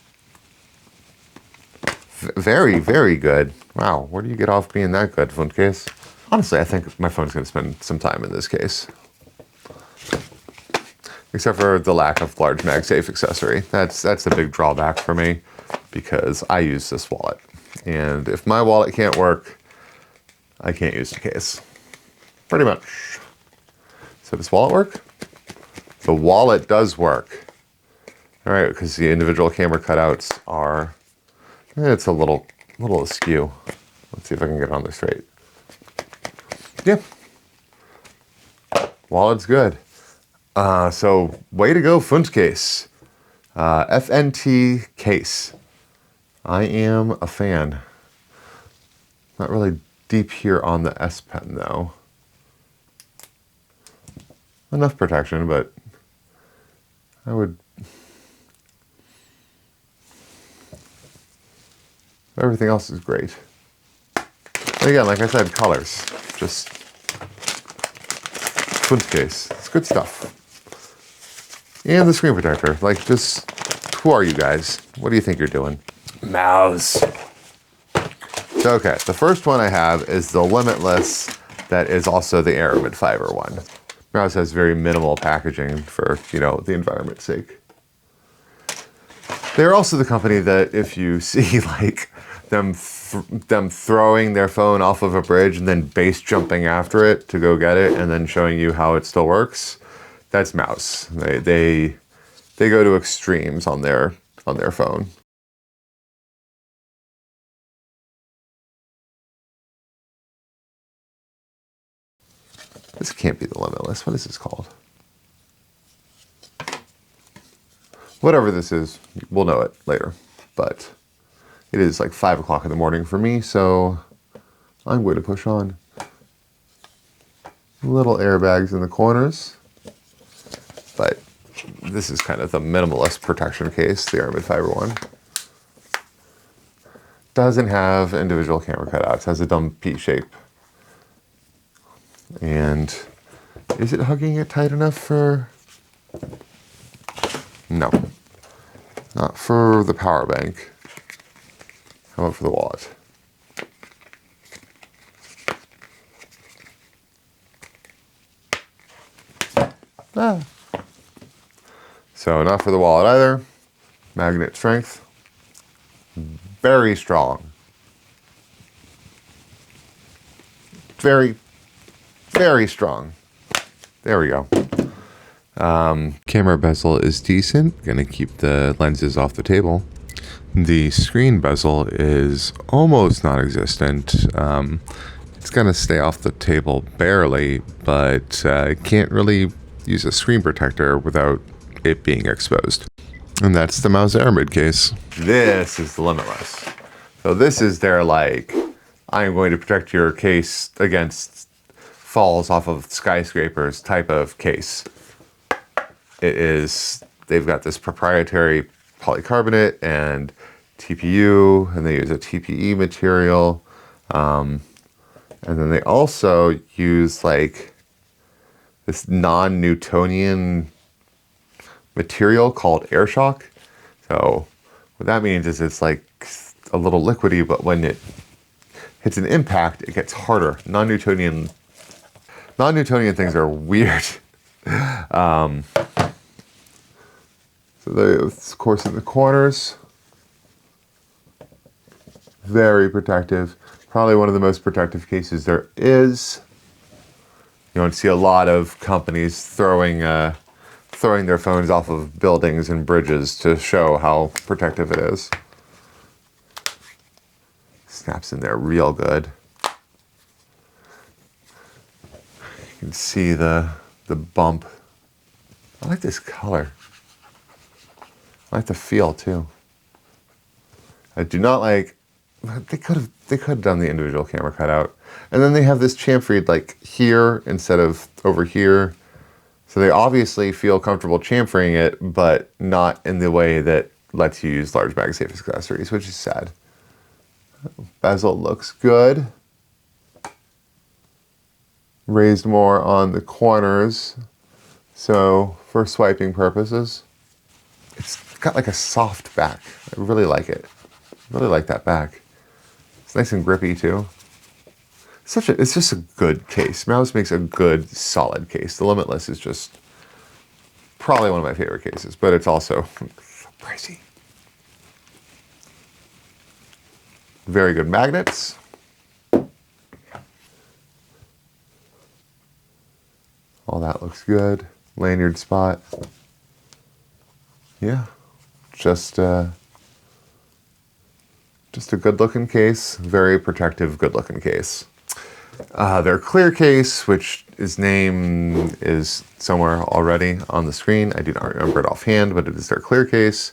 Very, very good. Wow, where do you get off being that good, FNTCase? Honestly, I think my phone's going to spend some time in this case. Except for the lack of large MagSafe accessory. That's the big drawback for me because I use this wallet. And if my wallet can't work, I can't use the case. Pretty much. So does wallet work? The wallet does work. All right, because the individual camera cutouts are, it's a little askew. Let's see if I can get it on there straight. Yeah. Wallet's good. So way to go, FNTCase. FNTCase. I am a fan. Not really deep here on the S Pen though. Enough protection, but I would. Everything else is great. But again, like I said, colors. Just FNTCase. It's good stuff. And the screen protector. Like, just, who are you guys? What do you think you're doing? Mous. So, okay, the first one I have is the Limitless that is also the Aramid fiber one. Mous has very minimal packaging for, you know, the environment's sake. They're also the company that if you see like them throwing their phone off of a bridge and then base jumping after it to go get it and then showing you how it still works, that's Mous. They go to extremes on their phone. This can't be the Limitless. What is this called? Whatever this is, we'll know it later. But it is like 5 o'clock in the morning for me, so I'm going to push on. Little airbags in the corners. But this is kind of the minimalist protection case, the Aramid fiber one. Doesn't have individual camera cutouts, has a dumb P shape. And is it hugging it tight enough for? No, not for the power bank. How about for the wallet? Ah. So not for the wallet either. Magnet strength, very strong. Very, very strong. There we go. Camera bezel is decent. Gonna keep the lenses off the table. The screen bezel is almost non-existent. It's gonna stay off the table barely, but can't really use a screen protector without it being exposed. And that's the Mous Aramid case. This is the Limitless. So this is their like, I am going to protect your case against falls off of skyscrapers type of case. It is, they've got this proprietary polycarbonate and TPU, and they use a TPE material. And then they also use like this non-Newtonian material called air shock. So what that means is it's like a little liquidy, but when it hits an impact, it gets harder. Non-Newtonian things are weird. So of course in the corners, very protective. Probably one of the most protective cases there is. You don't see a lot of companies throwing their phones off of buildings and bridges to show how protective it is. Snaps in there real good. You can see the bump. I like this color. I like the feel too. I do not like. They could have done the individual camera cutout, and then they have this chamfered like here instead of over here. So they obviously feel comfortable chamfering it, but not in the way that lets you use large MagSafe accessories, which is sad. Bezel looks good. Raised more on the corners, so for swiping purposes. It's got like a soft back. I really like it. I really like that back. It's nice and grippy too. It's just a good case. Mous makes a good, solid case. The Limitless is just probably one of my favorite cases, but it's also so pricey. Very good magnets. All that looks good. Lanyard spot. Yeah, just a good looking case. Very protective, good looking case. Their clear case, which its name is somewhere already on the screen. I do not remember it offhand, but it is their clear case.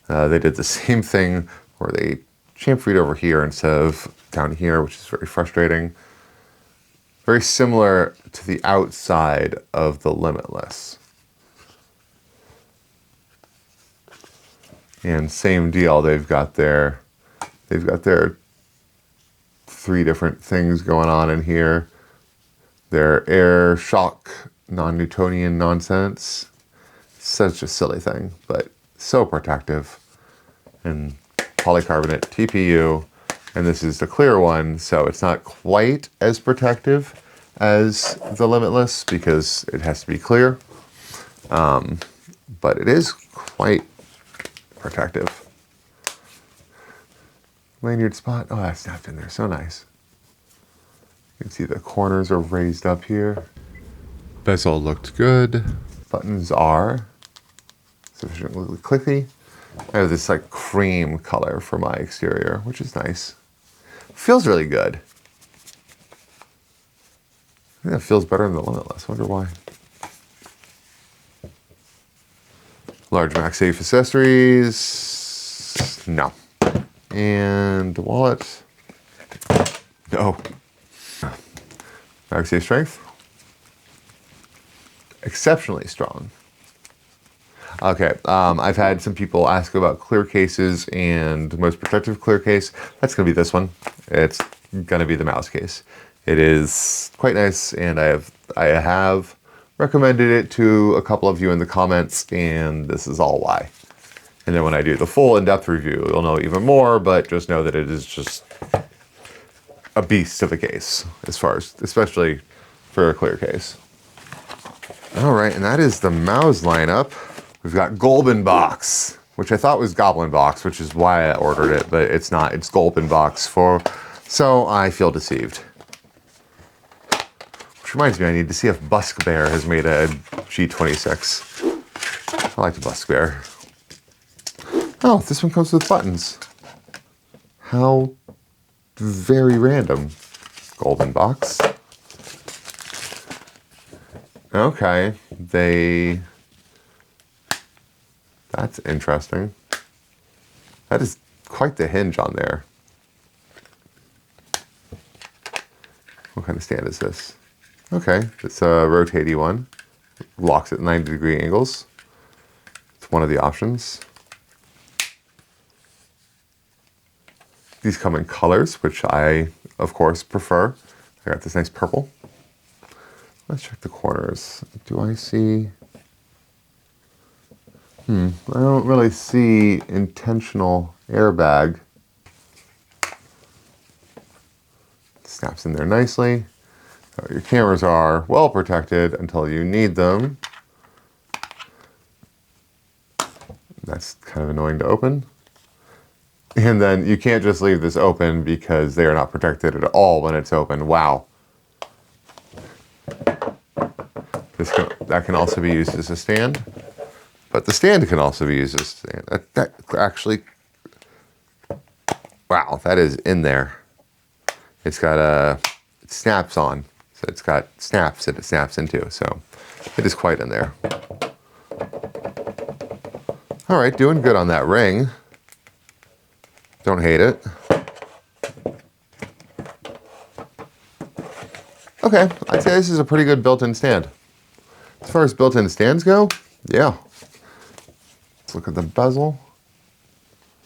They did the same thing where they chamfered over here instead of down here, which is very frustrating. Very similar to the outside of the Limitless. And same deal, they've got their 3 different things going on in here. Their air shock non-Newtonian nonsense. Such a silly thing, but so protective. And polycarbonate TPU, and this is the clear one, so it's not quite as protective as the Limitless because it has to be clear, but it is quite protective. Lanyard spot, oh, that snapped in there, so nice. You can see the corners are raised up here. Bezel looked good. Buttons are sufficiently clicky. I have this like cream color for my exterior, which is nice. Feels really good. I think that feels better than the Limitless. Wonder why. Large MagSafe accessories. No. And the wallet. No. MagSafe strength. Exceptionally strong. Okay, I've had some people ask about clear cases and the most protective clear case. That's going to be this one. It's going to be the Mous case. It is quite nice, and I have recommended it to a couple of you in the comments, and this is all why. And then when I do the full in-depth review, you'll know even more, but just know that it is just a beast of a case, especially for a clear case. All right, and that is the Mous lineup. We've got Golden Box, which I thought was Goblin Box, which is why I ordered it, but it's not. It's Golden Box so I feel deceived. Which reminds me, I need to see if Busk Bear has made a G26. I like the Busk Bear. Oh, this one comes with buttons. How very random. Golden Box. Okay, that's interesting. That is quite the hinge on there. What kind of stand is this? Okay, it's a rotatey one. Locks at 90-degree angles. It's one of the options. These come in colors, which I, of course, prefer. I got this nice purple. Let's check the corners. Do I see... I don't really see intentional airbag. Snaps in there nicely. So your cameras are well protected until you need them. That's kind of annoying to open. And then you can't just leave this open because they are not protected at all when it's open. Wow. That can also be used as a stand, but the stand can also be used as a stand. That actually, wow, that is in there. It's got it snaps on, so it's got snaps that it snaps into, so it is quite in there. All right, doing good on that ring. Don't hate it. Okay, I'd say this is a pretty good built-in stand. As far as built-in stands go, yeah. Let's look at the bezel.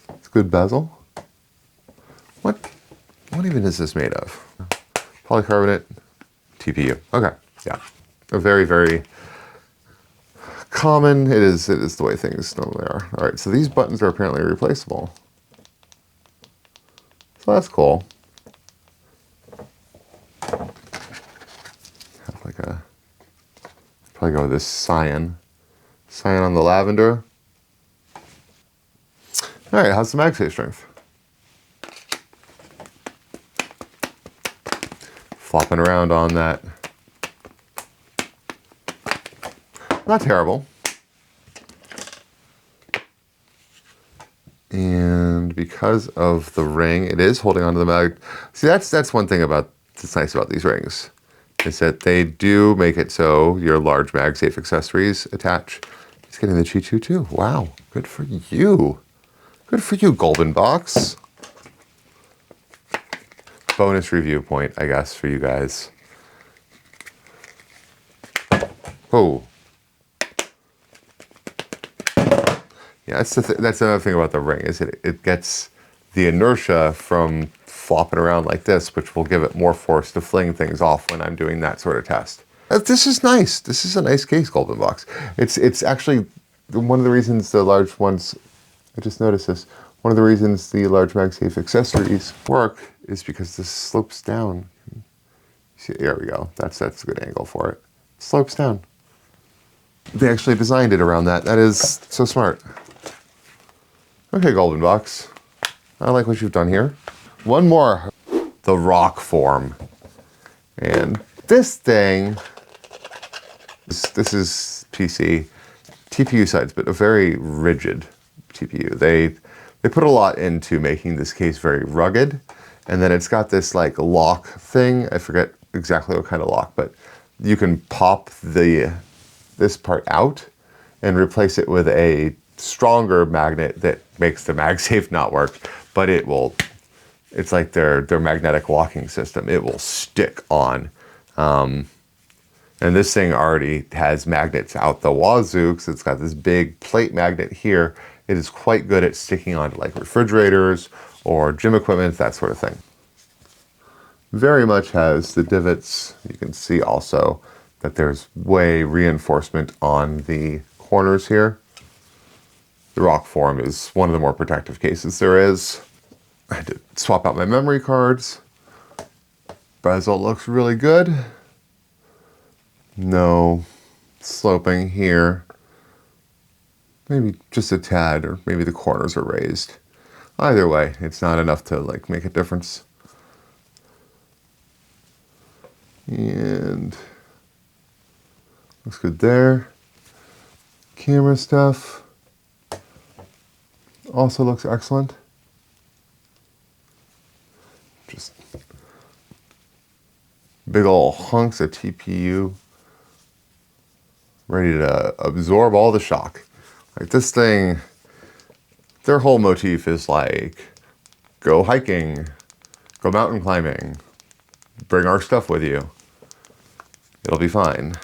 It's a good bezel. What even is this made of? Polycarbonate TPU. Okay, yeah. A very, very common. It is the way things normally are. All right, so these buttons are apparently replaceable. So that's cool. Have like a, probably go with this cyan. Cyan on the lavender. All right, how's the MagSafe strength? Flopping around on that. Not terrible. And because of the ring, it is holding onto the mag. See, that's one thing that's nice about these rings, is that they do make it so your large MagSafe accessories attach. It's getting the G2 too. Wow, good for you. Good for you, Golden Box. Bonus review point, I guess, for you guys. Oh. Yeah, that's another thing about the ring, is it gets the inertia from flopping around like this, which will give it more force to fling things off when I'm doing that sort of test. This is nice. This is a nice case, Golden Box. It's actually one of the reasons the large ones, I just noticed this, one of the reasons the large MagSafe accessories work is because this slopes down. See, there we go. That's a good angle for it. It slopes down. They actually designed it around that. That is so smart. Okay, Golden Box. I like what you've done here. One more. The rock form. And this thing, this is PC, TPU sides, but a very rigid TPU. They put a lot into making this case very rugged. And then it's got this like lock thing. I forget exactly what kind of lock, but you can pop this part out and replace it with a stronger magnet that makes the MagSafe not work, but it's like their magnetic locking system. It will stick on. And this thing already has magnets out the wazoo, because it's got this big plate magnet here. It is quite good at sticking onto like refrigerators or gym equipment, that sort of thing. Very much has the divots. You can see also that there's way reinforcement on the corners here. The rock form is one of the more protective cases there is. I had to swap out my memory cards. Bezel looks really good. No sloping here. Maybe just a tad, or maybe the corners are raised. Either way, it's not enough to like make a difference. And looks good there. Camera stuff also looks excellent. Just big ol' hunks of TPU ready to absorb all the shock. Like this thing, their whole motif is like, go hiking, go mountain climbing, bring our stuff with you. It'll be fine.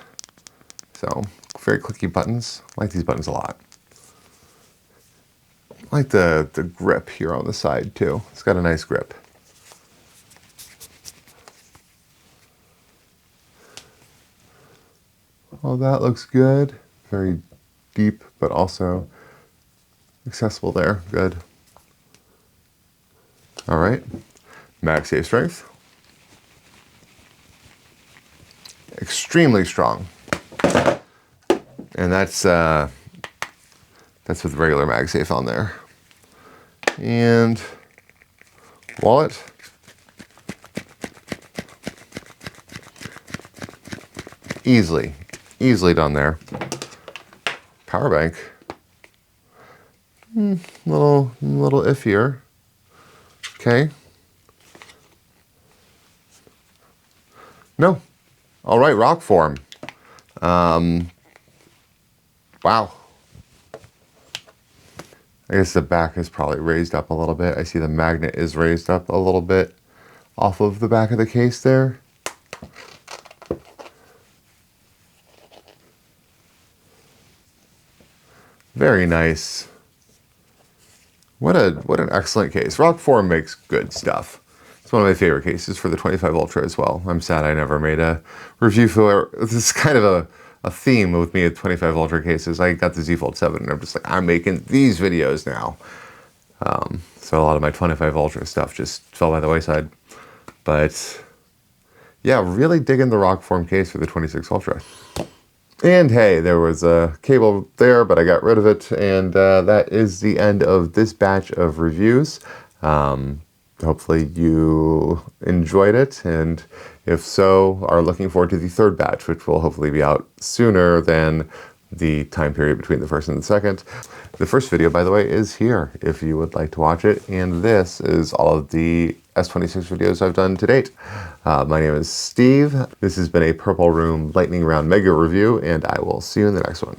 So, very clicky buttons. I like these buttons a lot. I like the grip here on the side too. It's got a nice grip. All that looks good. Very deep, but also accessible there. Good. All right. MagSafe strength. extremely strong. And that's with regular MagSafe on there. And wallet. Easily done there. Power bank. Little iffier. Okay. No. All right, rock form. Wow. I guess the back is probably raised up a little bit. I see the magnet is raised up a little bit off of the back of the case there. Very nice. What an excellent case. Rock form makes good stuff. It's one of my favorite cases for the 25 Ultra as well. I'm sad I never made a review for it. This is kind of a theme with me at 25 Ultra cases. I got the Z Fold 7 and I'm just like, I'm making these videos now. So a lot of my 25 Ultra stuff just fell by the wayside. But yeah, really digging the rock form case for the 26 Ultra. And hey, there was a cable there, but I got rid of it. And that is the end of this batch of reviews. Hopefully you enjoyed it. And if so, are looking forward to the third batch, which will hopefully be out sooner than the time period between the first and the second. The first video, by the way, is here if you would like to watch it. And this is all of the S26 videos I've done to date. My name is Steve. This has been a Purple Room Lightning Round Mega Review, and I will see you in the next one.